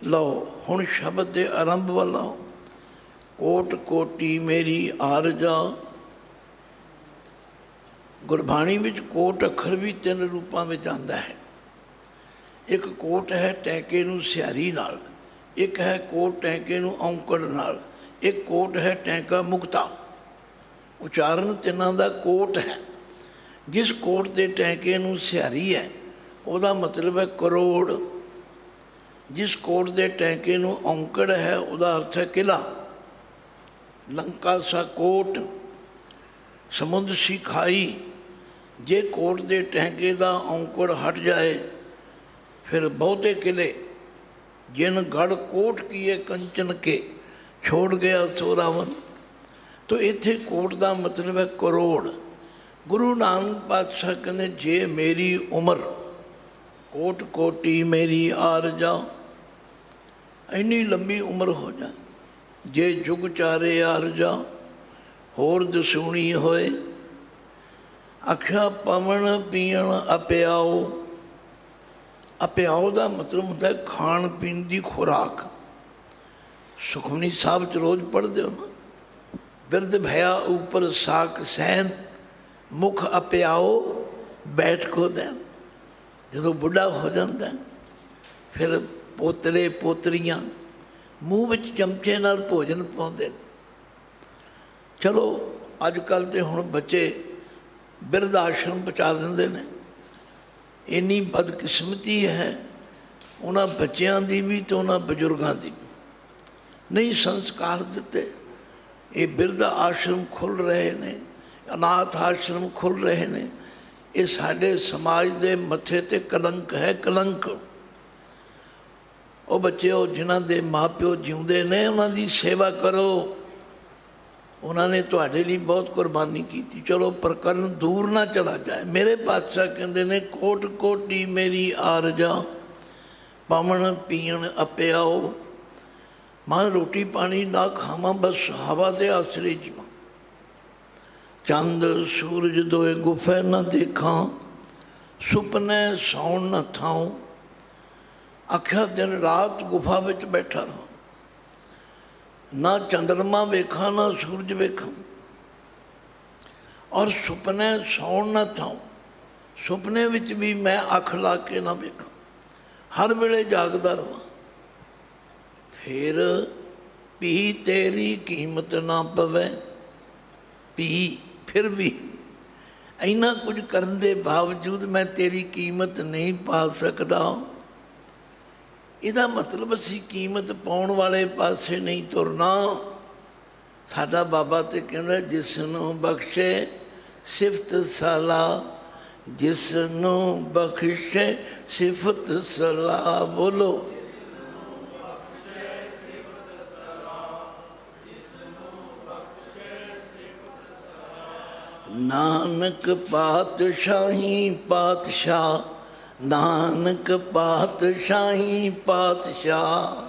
ਲਓ ਹੁਣ ਸ਼ਬਦ ਦੇ ਆਰੰਭ ਵੱਲ ਆਓ। ਕੋਟ ਕੋਟੀ ਮੇਰੀ ਆਰਜਾ। ਗੁਰਬਾਣੀ ਵਿੱਚ ਕੋਟ ਅੱਖਰ ਵੀ 3 ਰੂਪਾਂ ਵਿੱਚ ਆਉਂਦਾ ਹੈ। ਇੱਕ ਕੋਟ ਹੈ ਟੈਂਕੇ ਨੂੰ ਸਿਹਾਰੀ ਨਾਲ, ਇੱਕ ਹੈ ਕੋਟ ਟੈਂਕੇ ਨੂੰ ਔਂਕੜ ਨਾਲ, ਇੱਕ ਕੋਟ ਹੈ ਟੈਂਕਾ ਮੁਕਤਾ। ਉਚਾਰਨ ਤਿੰਨਾਂ ਦਾ ਕੋਟ ਹੈ। ਜਿਸ ਕੋਟ ਦੇ ਟੈਂਕੇ ਨੂੰ ਸਿਹਾਰੀ ਹੈ ਉਹਦਾ ਮਤਲਬ ਹੈ ਕਰੋੜ। ਜਿਸ ਕੋਟ ਦੇ ਟੈਂਕੇ ਨੂੰ ਔਂਕੜ ਹੈ ਉਹਦਾ ਅਰਥ ਹੈ ਕਿਲ੍ਹਾ। ਲੰਕਾ ਸਾ ਕੋਟ, ਸਮੁੰਦਰ ਸੀ ਖਾਈ। ਜੇ ਕੋਟ ਦੇ ਟੈਂਕੇ ਦਾ ਔਂਕੜ ਹਟ ਜਾਏ ਫਿਰ ਬਹੁਤੇ ਕਿਲੇ। ਜਿਨ ਗੜ ਕੋਟ ਕੀਏ ਕੰਚਨ ਕੇ, ਛੋੜ ਗਿਆ ਸੋ ਰਾਵਣ। ਤੋ ਇੱਥੇ ਕੋਟ ਦਾ ਮਤਲਬ ਹੈ ਕਰੋੜ। ਗੁਰੂ ਨਾਨਕ ਪਾਤਸ਼ਾਹ ਕਹਿੰਦੇ ਜੇ ਮੇਰੀ ਉਮਰ ਕੋਟ ਕੋਟੀ ਮੇਰੀ ਆਰਜਾ, ਇੰਨੀ ਲੰਬੀ ਉਮਰ ਹੋ ਜਾਏ, ਜੇ ਜੁਗ ਚਾਰੇ ਆਰਜਾ होर दसूणी होए। आख्या पवन पीण अप्याओ। अप्याओ का मतलब होता है खाण पीण की खुराक। सुखमनी साहब च रोज़ पढ़ते हो ना, बिरद भया ऊपर साक सैन, मुख अप्याओ बैठ को दैन। जो बुढ़ा हो जाता है फिर पोतरे पोतरियां मूँह में चमचे नाल भोजन पाते। चलो अजकल तो हुण बच्चे बिरध आश्रम पहुँचा देंदे ने। इन्नी बदकिस्मती है उन्होंने बच्चों की भी तो उन्होंने बजुर्गों की भी। नहीं संस्कार दिते। ये बिरध आश्रम खुल रहे ने, अनाथ आश्रम खुल रहे ने। ये साडे समाज के मत्थे ते कलंक है, कलंक। वो बच्चे हो जिन्हों के माँ प्यो जिउंदे ने उन्होंने सेवा करो। उन्होंने तुहाडे लिए बहुत कुर्बानी की थी। चलो प्रकरण दूर ना चला जाए। मेरे पातशाह कहते ने कोट कोटी मेरी आरजा, पवन पीण अप्याओ। मां रोटी पानी ना खावा बस हवा के आसरे जीवा। चंद सूरज दोए गुफे न देखा, सुपने सौन न थाऊं। आख्या दिन रात गुफा विच बैठा रहा, ना चंद्रमा वेखा ना सूरज वेखा, और सुपने सौन न थाऊं। सुपने विच भी मैं अख ला के ना वेखा, हर वेले जागदा रहा। फिर पी तेरी कीमत ना पवे। पी फिर भी इन्ना कुछ करने के बावजूद मैं तेरी कीमत नहीं पा सकता। इसका मतलब असी कीमत पाउण वाले पासे नहीं तुरना। साडा बाबा तो कहता जिसनों बख्शे सिफत सलाह, जिसनों बख्शे सिफत सलाह। बोलो नानक पातशाही पातशाह, नानक पातशाही पातशाह।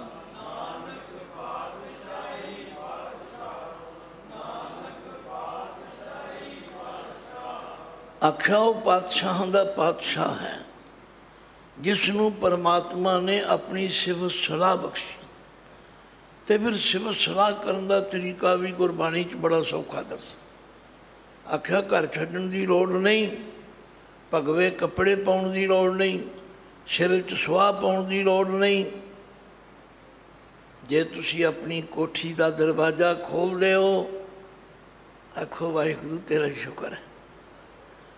आख्या वो पातशाह का पातशाह है जिसनों परमात्मा ने अपनी सिफत सलाह बख्शी। तो फिर सिफत सलाह करने का तरीका भी गुरबाणी च बड़ा सौखा दस। आख्या घर छड्डण की लोड़ नहीं, भगवे कपड़े पाउण की लोड़ नहीं, सिर च सुआह पाउण की लोड़ नहीं। जे तुसी अपनी कोठी का दरवाजा खोलते हो, आखो वाहिगुरू तेरा शुक्र है।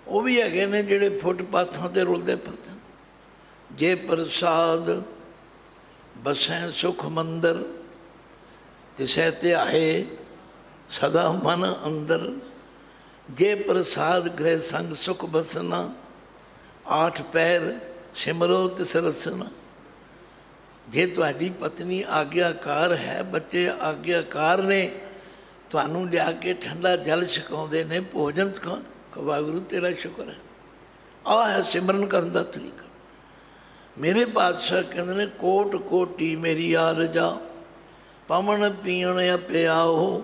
वो भी है ने जिहड़े फुटपाथां ते रुलदे फिरदे। जे प्रसाद बसैं सुख मंदर, तिसै ध्याए सदा मन अंदर। जे प्रसाद गृह संग सुख बसना, आठ पैर सिमरो तिस रसना। जे तुहाडी पत्नी आग्याकार है, बच्चे आग्याकार ने, तुहानू लिया के ठंडा जल छकाउंदे ने, भोजन वाहिगुरू तेरा शुक्र है। आ है सिमरन करने का तरीका। मेरे पातशाह कहते ने कोट कोटी मेरी आरजा, पवन पीण अप्याओ।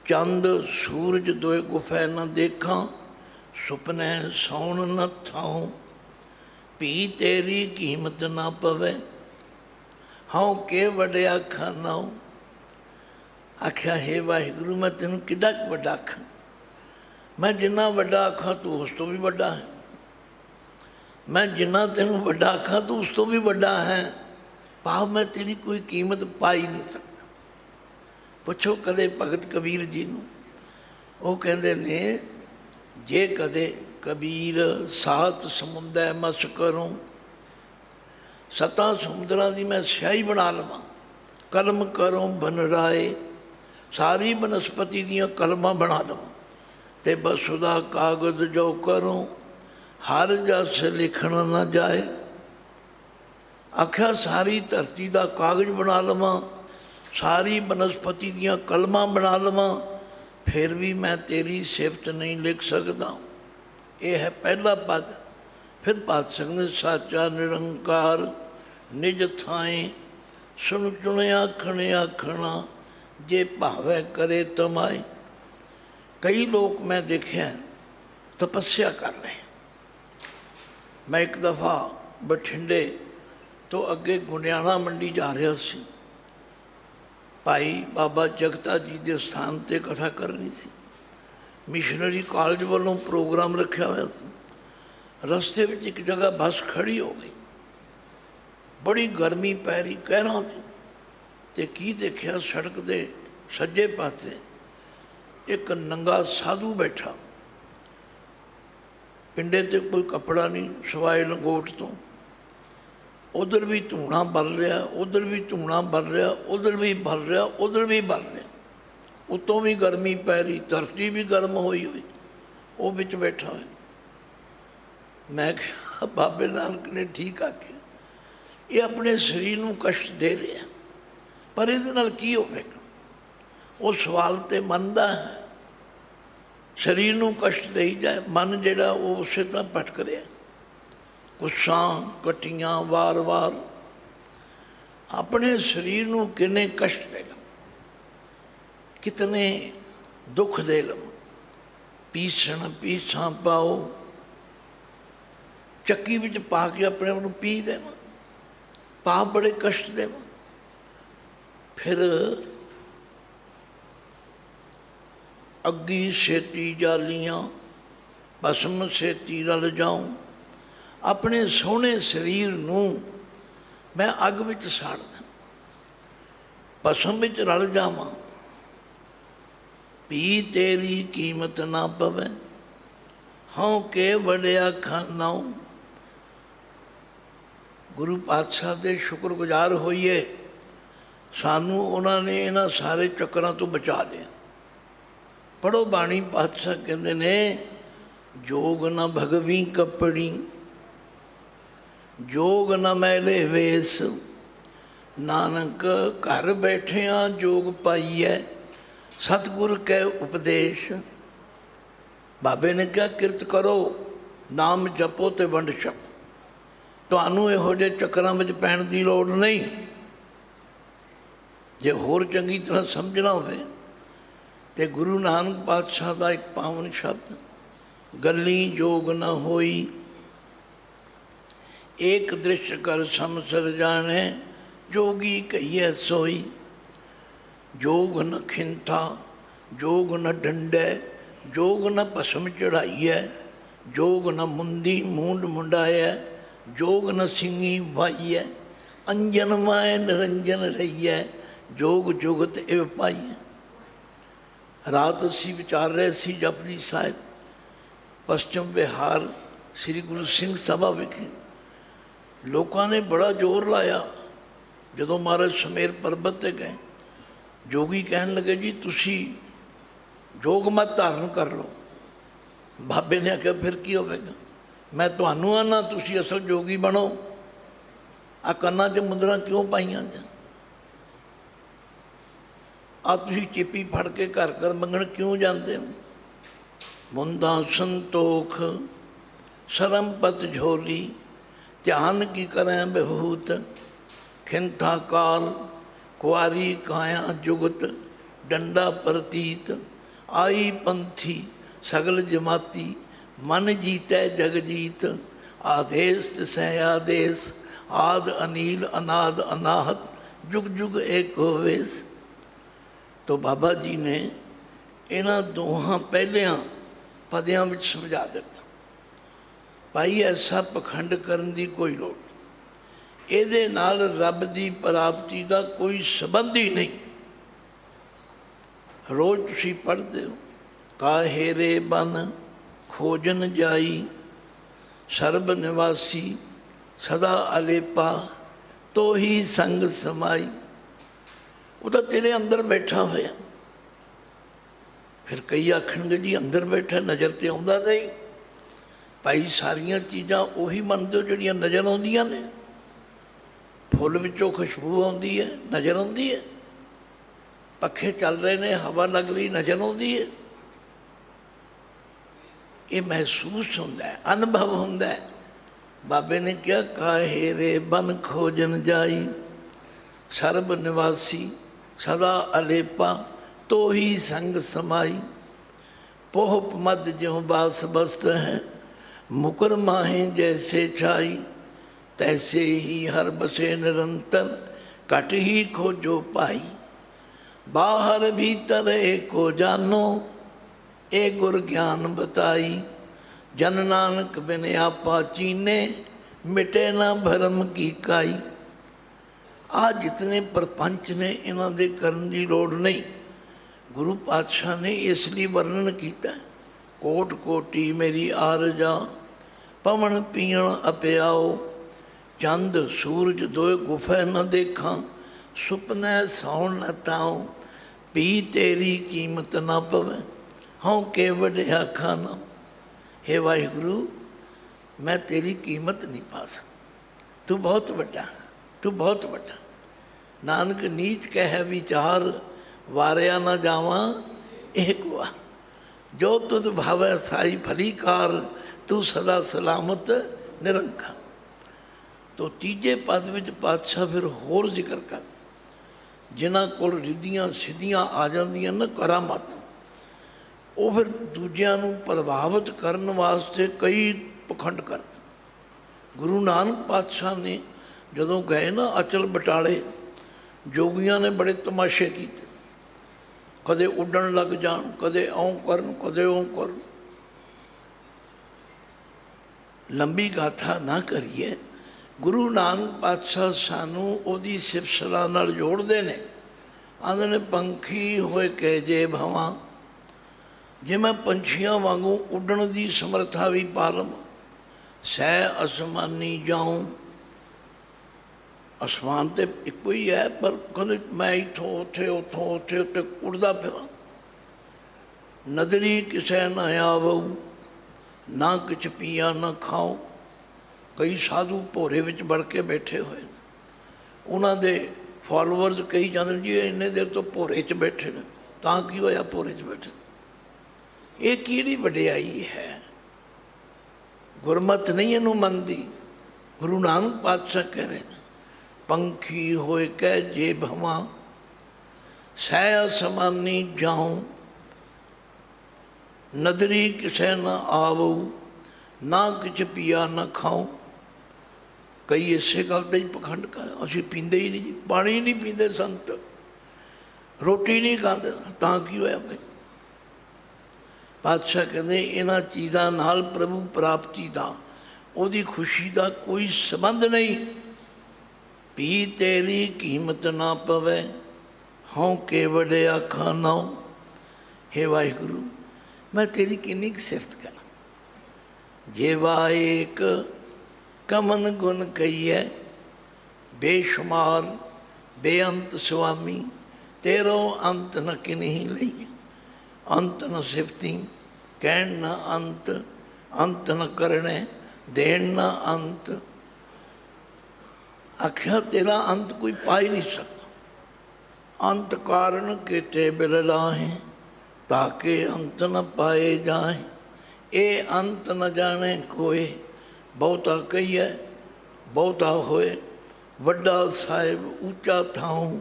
चंद सूरज दोए गुफै न देखा, सुपने सौन न थाऊं। पी तेरी कीमत ना पवे, हाँ के वड्या खाना। आख्या हे वाहिगुरू मैं तेन किड्डा वड्डा आखां। मैं जिन्ना वड्डा आखां तू उस तो भी वड्डा है। मैं जिन्ना तेन वड्डा आखां तू उस तो भी वड्डा है। भाव मैं तेरी कोई कीमत पा ही नहीं सकता। पुछो कदे भगत कबीर जी नूं, वो कहते ने जे कदे कबीर सात समुंदर मस करूं, सतां समुद्रां दी मैं स्याही बना लवां। कलम करूं बन राए, सारी बनस्पति दियां कलमां बना लवां। ते बसुदा कागज जो करूं, हर जस लिखण न जाए। आख्या सारी धरती का कागज बना लवां, सारी बनस्पति दियां कलमां बना लवां, फिर भी मैं तेरी सिफत नहीं लिख सकता। यह है पहला पद। फिर पद सकते साचा निरंकार निज थाए, सुन चुने आखने आखना, जे भावे करे तमाए। कई लोग मैं देखे तपस्या कर रहे हैं। मैं एक दफ़ा बठिंडे तो अगे गुंडियाना मंडी जा रहा सी, भाई बाबा जगता जी के स्थान पर कथा करनी सी। मिशनरी कॉलेज वालों प्रोग्राम रखा हुआ सी। रस्ते में एक जगह बस खड़ी हो गई, बड़ी गर्मी पै रही कहरां थी, ते की देखिया सड़क के सज्जे पासे एक नंगा साधु बैठा। पिंडे ते कोई कपड़ा नहीं सवाए लंगोट तो। उधर भी धूणा बल रहा, उधर भी धूणा बल रहा, उधर भी बल रहा, उधर भी बल रहा। उत्तों भी गर्मी पै रही, धरती भी गर्म होई हुई, वो बिच बैठा है। मैं कहा बाबे नानक ने ठीक आख्या, ये अपने शरीर को कष्ट दे रहा, पर ये की होगा? वो सवाल तो मनता है, शरीर को कष्ट दे जाए, मन जोड़ा वो उस तरह भटक रहा। गुस्सा कटियां वार वार अपने शरीर को किन्ने कष्ट देगा, कितने दुख दे लव। पीसन पीसा पाओ, चक्की विच पा के अपने आप पी देव, पा बड़े कष्ट देव। फिर अग्गी सेती जालियां, भस्म सेती रल जाऊं। अपने सोहने शरीर नूं मैं अग विच साड़ दा, भस्म विच रल जावां। पी तेरी कीमत ना पवे, हाँ के वड़िया खानाओ। गुरु पातशाह दे शुक्रगुजार होइए, सानू उन्होंने इन्हां सारे चक्करां तो बचा लिया। पढ़ो बाणी, पातशाह कहते ने जोग न भगवी कपड़ी, जोग न मैले वेस। नानक घर बैठिया जोग पाइए, सतगुर कै उपदेश। बाबे ने क्या किरत करो, नाम जपो ते वंड छपो। तुहानू इहो जे चक्करां विच पैण दी लोड़ नहीं। जे होर चंगी तरह समझना होवे ते गुरु नानक पातशाह का एक पावन शब्द, गली जोग न होई, एक दृश्य कर समसर जाने, जोगी कहिए सोई। जोग न खिंथा, जोग न डंडे, जोग न भस्म चढ़ाइए, जोग न मुंदी मूंड मुंडाए, जोग न सिंगी भाइए। अंजन माए निरंजन रहिए, जोग जुगत इव पाइए। रात असी विचार रहे सी जपजी साहिब, पश्चिम बिहार श्री गुरु सिंह सभा विखे। लोगों ने बड़ा जोर लाया। जो महाराज सुमेर पर्बत से गए, जोगी कहन लगे जी तुसी जोग मत धारण कर लो। बाबे ने आख्या फिर की होगा, मैं तुहानू आना तुसी असल जोगी बनो। आ कन्ना च मुंदरां क्यों पाइयां ज, आ तुसी चिप्पी फड़ के घर घर मंगण क्यों जाते हो। मुंदा संतोख शरम पत झोली, ध्यान की करें बेहूत। खिंथा काल कुआरी काया जुगत, डंडा प्रतीत। आई पंथी सगल जमाती, मन जीतै जग जीत। आदेश तिसै आदेश, आद अनील अनाद अनाहत। जुग जुग एक होवेस। तो बाबा जी ने इन्हां दोहां पहलियां पदियां विच समझा दिता, भाई ऐसा पखंड करन दी कोई लोड़, ਇਹਦੇ ਨਾਲ रब की प्राप्ति का कोई संबंध ही नहीं। रोज तुसीं पढ़ते हो, काहे रे बन खोजन जाई, सर्ब निवासी सदा अलेपा, तो ही संग समाई। वो तो तेरे अंदर बैठा होया। फिर कई आखणगे जी अंदर बैठा, नज़र तो आउंदा नहीं। भाई सारिया चीज़ां उही मनदे हो जिहड़ियां नज़र आउंदियां ने। फुल विचों खुशबू आउंदी है, नज़र आउंदी है। पखे चल रहे ने, हवा लग रही, नज़र आउंदी है। ये महसूस होंदा है, अनुभव होंदा है। बाबे ने क्या, काहे रे बन खोजन जाई, सर्ब निवासी सदा अलेपा, तो ही संग समाई। पोह मद ज्यों बास बस्त है, मुकर माहे जैसे छाई, तैसे ही हर बसे निरंतर, कट ही खोजो पाई। बाहर भीतर एको जानो, ए गुर ज्ञान बताई। जन नानक बिन आपा चीने, मिटे ना भरम की काई। आ जितने प्रपंच ने इन्हां दे करन दी लोड़ नहीं, गुरु पातशाह ने इसलिए वर्णन किया। कोट कोटी मेरी आरजा, पवन पीण अप्याओ। चंद सूरज दोए गुफै न देखा, सुपनै सौण न ताओ। पी तेरी कीमत ना पवै, हों के वड्या खाना। हे वाहिगुरु, मैं तेरी कीमत नहीं पा सकता, तू बहुत बड़ा, तू बहुत बड़ा। नानक नीच कह विचार, वारिया न जावा एक वार। जो तुद भावै साई भली कार, तू सदा सलामत निरंकार। तो तीजे पद विच पातशाह फिर होर जिक्र कर, जिन्हां कोल रिद्धियां सिद्धियां आ जांदियां न करामत, वो फिर दूजियां नूं प्रभावित करन वास्ते कई पखंड करते। गुरु नानक पातशाह ने जदों गए ना अचल बटाले, जोगियां ने बड़े तमाशे किए। कदे उड़न लग जान, कदे औं करन, कदे औं करन। लंबी गाथा ना करिए। गुरु नानक पातशाह सानू ओदी सिफत सलाह नाल जोड़दे ने। आंदे ने पंखी होए कह जे भवां, जे मैं पंछियां वांगू उड़न दी समर्था भी पा लवां। सै आसमानी जाऊं, आसमान तो एको ही है, पर कहते मैं इतों उथे उतों उथे उत्ते उड़दा फिरां। नदरी किसै न आवऊ, ना किछ पिया न खाओ। कई साधु भोरे विच वड़ के बैठे हुए हैं, उन्होंने दे फॉलोअर्स कही जाते जी इन्ने देर तो भोरे च बैठे ने, तां की होया भोरे च बैठे। ये किहड़ी वडियाई है, गुरमत नहीं इनू मनदी। गुरु नानक पातशाह कह रहे हैं, पंखी होए कह जे भवां, सै आसमानी जाऊं। नदरी किसै न आवऊ, ना किछ पिया न खाऊं। कई इसे गल का ही पखंड कर, असीं पींदे ही नहीं जी, पानी नहीं पींदे संत, रोटी नहीं खाते, तां की होया भाई। पातशाह कहते इन्हां चीज़ां नाल प्रभु प्राप्ति का, उहदी खुशी का कोई संबंध नहीं। पी तेरी कीमत ना पवै, हों के वड्या खाना। हे वाहिगुरु, मैं तेरी किन्नी सिफत करा। जेवा एक कमन गुण कहिए, बेशुमार बेअंत स्वामी। तेरो अंत न किन्हीं लईए। अंत न सिफती, कहण न अंत, अंत न करने, देण न अंत। आख्या तेरा अंत कोई पा ही नहीं सकता। अंत कारण केते बिरलाहे, ताके अंत न पाए जाए। ए अंत न जाने कोई, बहुता कहिए बहुता होए। वड्डा साहिब ऊंचा थाऊं,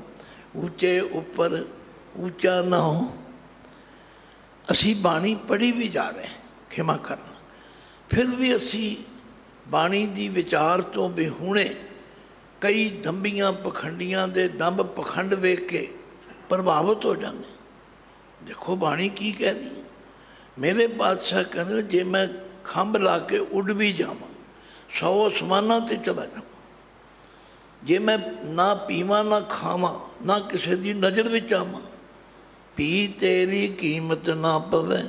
ऊंचे उपर ऊंचा ना हो। असी बाणी पढ़ी भी जा रहे हैं, खिमा करना, फिर भी असी बाणी दी विचार तो बिहुणे कई दंबियां पखंडियां दे दंब पखंड वेख के प्रभावित हो जाने। देखो बाणी की कह दी है। मेरे पातशाह कहते जे मैं खंभ ला के उड़ भी जावां, 100 आसमानां ते चला जावां, जे मैं ना पीवां ना खावां, ना किसी की नज़र विच आवां, पी तेरी कीमत ना पवै,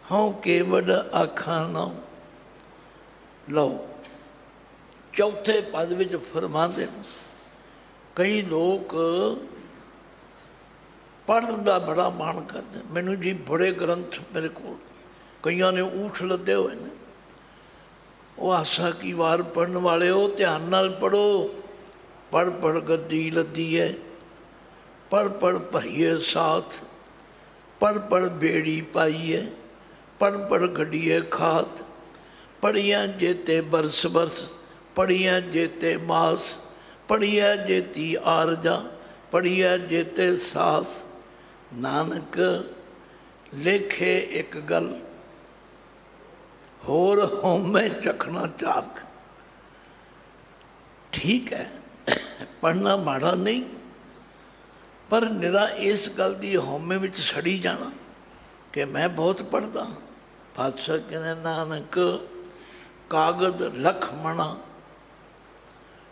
हों केवड आखा ना। लो चौथे पद विच फरमांदे कई लोग पढ़न का बड़ा मन करते। मैनू जी बड़े ग्रंथ मेरे को कईयां ने ऊठ लदे हुए हैं। वो आसा की वार पढ़न वाले हो ध्यान नाल पढ़ो। पढ़ पढ़ गद्दी लद्दी है, पढ़ पढ़ भरीए साथ, पढ़ पढ़ बेड़ी पाईए, पढ़ पढ़ गड्डीए खात। पढ़िया जेते बरस बरस, पढ़िया जेते मास, पढ़िया जेती आरजा, पढ़िया जेते सास। नानक ਲੇਖੇ ਇੱਕ ਗੱਲ ਹੋਰ ਹਉਮੈ ਚੱਖਣਾ ਚਾਕ। ਠੀਕ ਹੈ, ਪੜ੍ਹਨਾ ਮਾੜਾ ਨਹੀਂ, ਪਰ ਨਿਰਾ ਇਸ ਗੱਲ ਦੀ ਹਉਮੈ ਵਿੱਚ ਸੜੀ ਜਾਣਾ ਕਿ ਮੈਂ ਬਹੁਤ ਪੜ੍ਹਦਾ। ਪਾਤਸ਼ਾਹ ਕਹਿੰਦੇ ਨਾਨਕ ਕਾਗਜ਼ ਲੱਖ ਮਣਾ,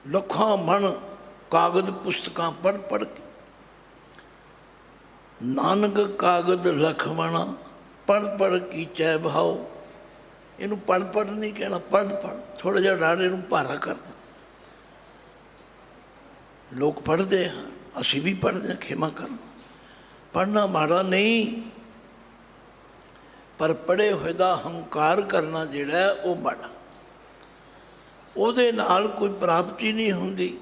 ਲੱਖਾਂ ਮਣ ਕਾਗਜ਼ ਪੁਸਤਕਾਂ ਪੜ੍ਹ ਪੜ੍ਹ ਕੇ। ਨਾਨਕ ਕਾਗਜ਼ ਲੱਖ ਮਣਾ ਪੜ੍ਹ ਪੜ੍ਹ ਕੀਚੈ ਭਾਉ। ਇਹਨੂੰ ਪੜ੍ਹ ਪੜ੍ਹ ਨਹੀਂ ਕਹਿਣਾ, ਪੜ੍ਹ ਪੜ੍ਹ ਥੋੜ੍ਹਾ ਜਿਹਾ ਡਾੜੇ ਨੂੰ ਭਾਰਾ ਕਰਦਾ। ਲੋਕ ਪੜ੍ਹਦੇ ਹਾਂ, ਅਸੀਂ ਵੀ ਪੜ੍ਹਦੇ ਹਾਂ, ਖਿਮਾ ਕਰਨਾ। ਪੜ੍ਹਨਾ ਮਾੜਾ ਨਹੀਂ, ਪਰ ਪੜ੍ਹੇ ਹੋਏ ਦਾ ਹੰਕਾਰ ਕਰਨਾ ਜਿਹੜਾ ਉਹ ਮਾੜਾ। ਉਹਦੇ ਨਾਲ ਕੋਈ ਪ੍ਰਾਪਤੀ ਨਹੀਂ ਹੁੰਦੀ।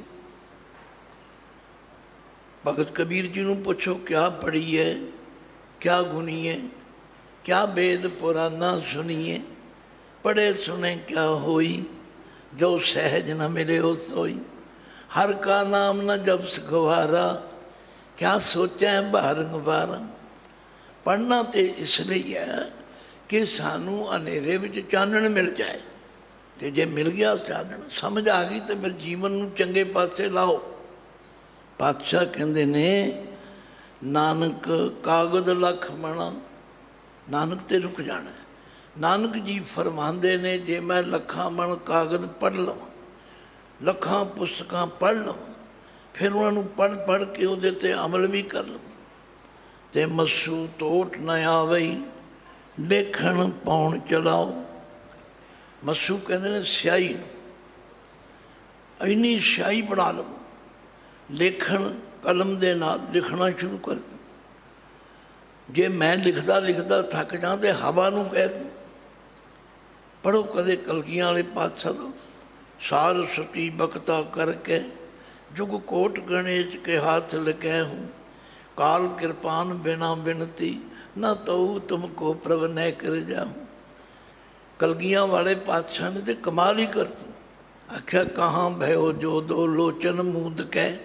ਭਗਤ ਕਬੀਰ ਜੀ ਨੂੰ ਪੁੱਛੋ ਕਿਆ ਪੜ੍ਹੀਏ, ਕਿਆ ਗੁਣੀਏ, ਕਿਆ ਵੇਦ ਪੁਰਾਨਾ ਸੁਣੀਏ। ਪੜ੍ਹੇ ਸੁਣੇ ਕਿਆ ਹੋਈ, ਜੋ ਸਹਿਜ ਨਾ ਮਿਲੇ ਉਹ ਸੋਈ। ਹਰ ਕਾ ਨਾਮ ਨਾ ਜਪ ਗਵਾਰਾ, ਕਿਆ ਸੋਚੈ ਭਾਰ ਗਵਾਰਾ। ਪੜ੍ਹਨਾ ਤੇ ਇਸ ਲਈ ਹੈ ਕਿ ਸਾਨੂੰ ਹਨੇਰੇ ਵਿੱਚ ਚਾਨਣ ਮਿਲ ਜਾਏ, ਅਤੇ ਜੇ ਮਿਲ ਗਿਆ ਚਾਨਣ, ਸਮਝ ਆ ਗਈ ਤਾਂ ਫਿਰ ਜੀਵਨ ਨੂੰ ਚੰਗੇ ਪਾਸੇ ਲਾਓ। ਪਾਤਸ਼ਾਹ ਕਹਿੰਦੇ ਨੇ ਨਾਨਕ ਕਾਗਜ਼ ਲੱਖ ਮਣਾ। ਨਾਨਕ ਤੇ ਰੁਕ ਜਾਣਾ। ਨਾਨਕ ਜੀ ਫਰਮਾਉਂਦੇ ਨੇ ਜੇ ਮੈਂ ਲੱਖਾਂ ਮਣ ਕਾਗਜ਼ ਪੜ੍ਹ ਲਵਾਂ, ਲੱਖਾਂ ਪੁਸਤਕਾਂ ਪੜ੍ਹ ਲਵਾਂ, ਫਿਰ ਉਹਨਾਂ ਨੂੰ ਪੜ੍ਹ ਪੜ੍ਹ ਕੇ ਉਹਦੇ 'ਤੇ ਅਮਲ ਵੀ ਕਰ ਲਵਾਂ, ਅਤੇ ਮੱਸੂ ਤੋਟ ਨਾ ਆਵਈ ਲੇਖਣ ਪਾਉਣ ਚਲਾਓ। ਮੱਸੂ ਕਹਿੰਦੇ ਨੇ ਸਿਆਹੀ ਨੂੰ, ਇੰਨੀ ਸਿਆਹੀ ਬਣਾ ਲਵਾਂ, ਲੇਖਣ ਕਲਮ ਦੇ ਨਾਲ ਲਿਖਣਾ ਸ਼ੁਰੂ ਕਰ ਦਿੰ। ਜੇ ਮੈਂ ਲਿਖਦਾ ਲਿਖਦਾ ਥੱਕ ਜਾਂ ਤਾਂ ਹਵਾ ਨੂੰ ਕਹਿ ਦਿੰ। ਪੜ੍ਹੋ ਕਦੇ ਕਲਗੀਆਂ ਵਾਲੇ ਪਾਤਸ਼ਾਹ ਦਾ ਸਾਰ ਸੁਤੀ ਬਖਤਾ ਕਰਕੇ ਜੁਗ ਕੋਟ ਗਣੇਸ਼ ਕੇ ਹੱਥ ਲਗੈ ਹੂੰ। ਕਾਲ ਕਿਰਪਾਨ ਬਿਨਾ ਬਿਨਤੀ ਨਾ ਤਉ ਤੁਮ ਕੋ ਪ੍ਰਭ ਨੈ ਕਰ ਜਾਊ। ਕਲਗੀਆਂ ਵਾਲੇ ਪਾਤਸ਼ਾਹ ਨੇ ਤੇ ਕਮਾਲ ਹੀ ਕਰਤੀ। ਆਖਿਆ ਕਹਾਂ ਭਇਓ ਜੋ ਦੋ ਲੋਚਨ ਮੂੰਦ ਕਹਿ।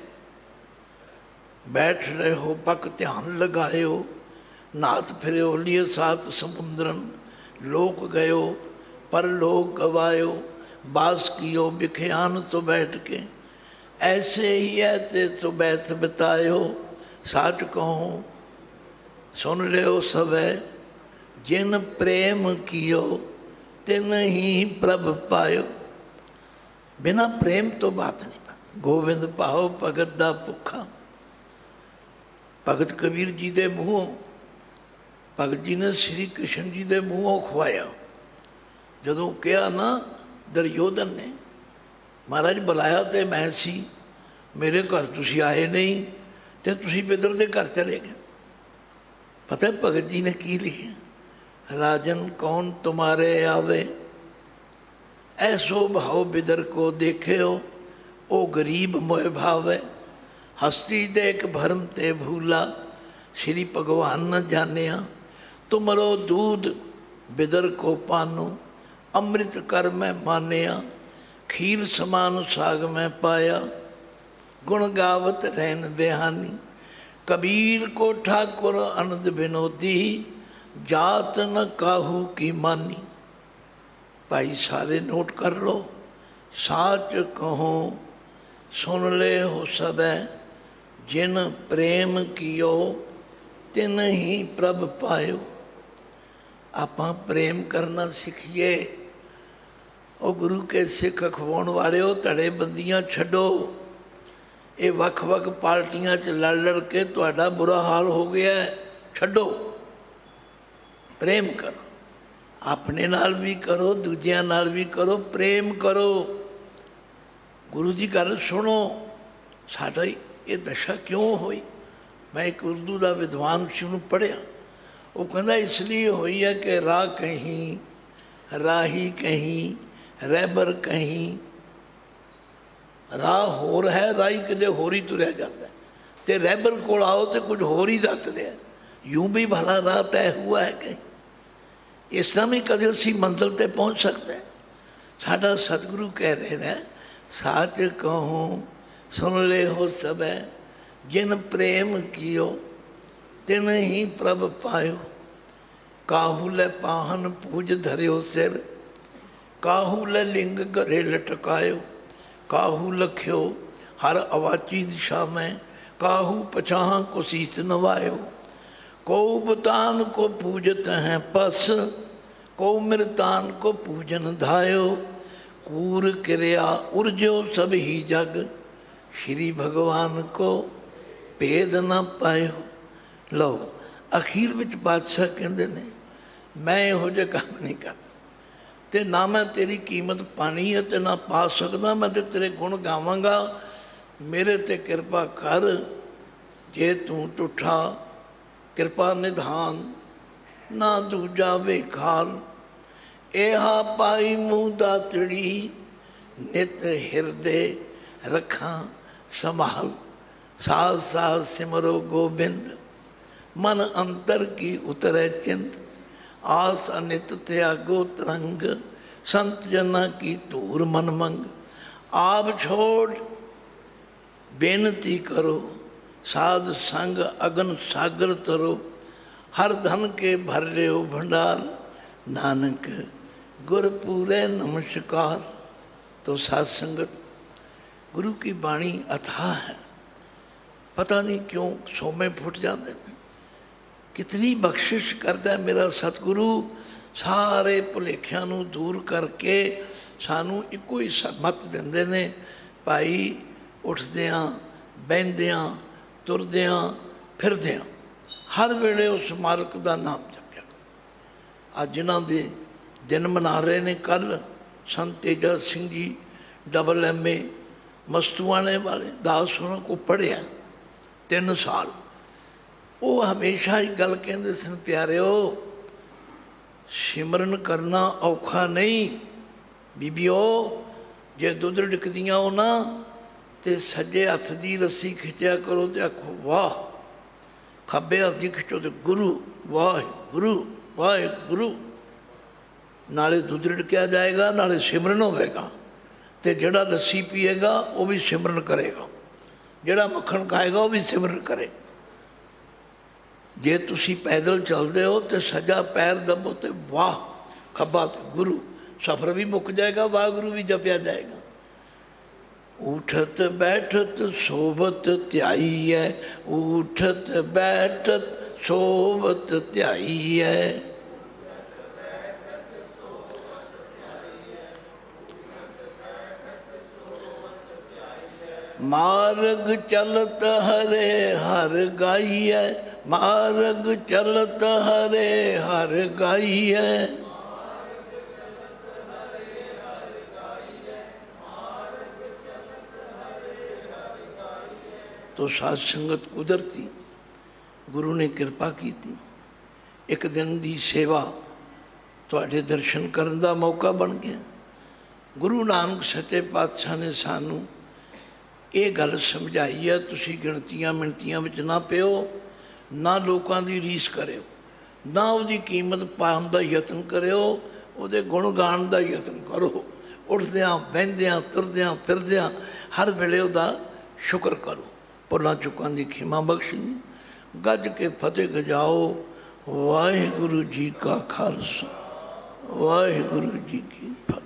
ਬੈਠ ਰਹੇ ਹੋ ਪੱਕ ਧਿਆਨ ਲਗਾਇਓ। ਨਾਤ ਫਿਰਿਓ ਲਿਏ ਸਾਤ ਸਮੁੰਦਰਨ। ਲੋਕ ਗਇਓ ਪਰ ਲੋਕ ਗਵਾਇਓ। बास कियो बिख्यान तो बैठ के। ऐसे ही ऐते तो बैठ बितायो। साच कहो सुन रहे सब है। जिन प्रेम कियो तिन ही प्रभ पायो। बिना प्रेम तो बात नहीं। गोविंद पाओ भगत दा भुखा। भगत कबीर जी के मूँहों भगत जी ने श्री कृष्ण जी के मूँहों खुआया। जदों कहा ना दुर्योधन ने महाराज बुलाया तो मैं सी, मेरे घर तुसी आए नहीं तो तुसी बिदर के घर चले गए। पता है भगत जी ने की लिखा? राजन कौन तुम्हारे आवे। ऐसो भाव बिदर को देखे हो ओ गरीब मोह भावे। हस्ती देख भरम ते भूला श्री भगवान न जानिया। तुमरो दूध बिदर को पानो अमृत कर मैं मानिया। खीर समान साग में पाया गुण गावत रहन बेहानी। कबीर को ठाकुर अनंद विनोदी जात न काहू की मानी। भाई सारे नोट कर लो। साच कहो सुन ले हो सब है। जिन प्रेम कियो तिन ही प्रभ पायो। आपां प्रेम करना सीखिए। ਉਹ ਗੁਰੂ ਕੇ ਸਿੱਖ ਅਖਵਾਉਣ ਵਾਲਿਓ ਧੜੇ ਬੰਦੀਆਂ ਛੱਡੋ। ਇਹ ਵੱਖ-ਵੱਖ ਪਾਰਟੀਆਂ 'ਚ ਲੜ ਲੜ ਕੇ ਤੁਹਾਡਾ ਬੁਰਾ ਹਾਲ ਹੋ ਗਿਆ। ਛੱਡੋ, ਪ੍ਰੇਮ ਕਰੋ। ਆਪਣੇ ਨਾਲ ਵੀ ਕਰੋ, ਦੂਜਿਆਂ ਨਾਲ ਵੀ ਕਰੋ। ਪ੍ਰੇਮ ਕਰੋ। ਗੁਰੂ ਦੀ ਗੱਲ ਸੁਣੋ। ਸਾਡਾ ਇਹ ਦਸ਼ਾ ਕਿਉਂ ਹੋਈ? ਮੈਂ ਇੱਕ ਉਰਦੂ ਦਾ ਵਿਦਵਾਨ ਸੀ, ਉਹਨੂੰ ਪੜ੍ਹਿਆ। ਉਹ ਕਹਿੰਦਾ ਇਸ ਲਈ ਹੋਈ ਹੈ ਕਿ ਰਾਹ ਕਹੀਂ ਰਾਹੀ ਕਹੀਂ ਰਹਿਬਰ ਕਹੀਂ। ਰਾਹ ਹੋਰ ਹੈ, ਰਾਹੀ ਕਿਤੇ ਹੋਰ ਹੀ ਤੁਰਿਆ ਜਾਂਦਾ, ਅਤੇ ਰਹਿਬਰ ਕੋਲ ਆਓ ਤਾਂ ਕੁਝ ਹੋਰ ਹੀ ਦੱਸ ਰਿਹਾ। ਯੂੰ ਵੀ ਭਲਾ ਰਾਹ ਤੈਅ ਹੁਆ ਹੈ ਕਹੀਂ। ਇਸ ਤਰ੍ਹਾਂ ਵੀ ਕਦੇ ਅਸੀਂ ਮੰਜ਼ਿਲ 'ਤੇ ਪਹੁੰਚ ਸਕਦੇ। ਸਾਡਾ ਸਤਿਗੁਰੂ ਕਹਿ ਰਹੇ ਨੇ ਸਾਚ ਕਹੋ ਸੁਣ ਲੈ ਹੋ ਸਭ ਹੈ। ਜਿਨ ਪ੍ਰੇਮ ਕੀਓ ਤਿਨ ਹੀ ਪ੍ਰਭ ਪਾਇਓ। काहू ले पाहन पूज धरियो सिर, काहू ले लिंग घरे लटकायो, काहू लख्यो हर अवाची दिशा में, काहू पछाह को शीस नवायो। को बुतान को पूजत हैं पस, को मृतान को पूजन धायो। कूर क्रिया उर्जो सब ही जग, श्री भगवान को भेद न पायो। लो अखीर विच बादशाह कहते ने मैं इहो जिहा काम नहीं करता, ते ना मैं तेरी कीमत पानी है ते ना पा सकदा। मैं तो तेरे गुण गावांगा, मेरे ते किरपा कर। जे तू टुठा किरपा निधान, ना दूजा वेखाल। एहा पाई मूँह दातड़ी, नित हिरदे रखा संभाल। साथ साथ सिमरो गोबिंद, मन अंतर की उतरे चिंत। आस अनित त्यागो तरंग, संत जना की तूर मन मंग। आप छोड़ बेनती करो, साध संग अगन सागर तरो। हर धन के भर रहे भंडार, नानक गुर पूरे नमस्कार। तो साध संगत, गुरु की बाणी अथाह है, पता नहीं क्यों सोमे फुट जाते हैं। कितनी बख्शिश करता है मेरा सतगुरु, सारे भुलेखिਆਂ ਨੂੰ दूर करके सानू इको ही मत देंदे ने। भाई उठदियां बਹਿੰਦਿਆਂ ਤੁਰਦਿਆਂ ਫਿਰਦਿਆਂ हर वेले उस मालक का नाम जपिया। आज जिन्हों के दिन मना रहे ने, कल संत तेजा सिंह जी AA मस्तूआने वाले दास उन्होंने को पढ़िया 3 साल। वो हमेशा ही गल कहते सन, प्यारिओ सिमरन करना औखा नहीं। बीबिओ जे दुध डिकदियां हो ना, तो सज्जे हथ की रस्सी खिंचा करो तो आखो वाह, खब्बे हथ की खिंचो तो गुरु वाह गुरु वाह गुरु। नाले दुध रिड़किया जाएगा, नाले सिमरन होगा। तो जड़ा लस्सी पीएगा वो भी सिमरन करेगा, जड़ा मक्खन खाएगा वो भी सिमरन करेगा। जे तुसी पैदल चलते हो तो सज्जा पैर दबो तो वाह, खब्बा तो गुरु। सफर भी मुक जाएगा, वाह गुरु भी जपया जाएगा। उठत बैठत सोबत त्याई है, उठत बैठत सोबत त्याई है। मार्ग चलत हरे हर गाई है, मार्ग चलत हरे हर गाई है। तो साध संगत कुदरती गुरु ने कृपा की थी। एक दिन की सेवा तुहाडे दर्शन करने का मौका बन गया। गुरु नानक सच्चे पातशाह ने सानू ये गल समझाई है, तुसी गिणतियां मिनतियां विच ना पिओ, ना लोगों की रीस करो, ना उसकी कीमत पाने का यतन करो, उसदे गुण गाण का यतन करो। उठद्यां बਹਿੰਦਿਆਂ तुरद्यां फिरद्यां हर वेले उसदा शुक्र करो। भुलां चुकां दी खिमा बख्शनी, गज के फतेह गजाओ। वाहिगुरु जी का खालसा, वाहिगुरु जी की फतेह।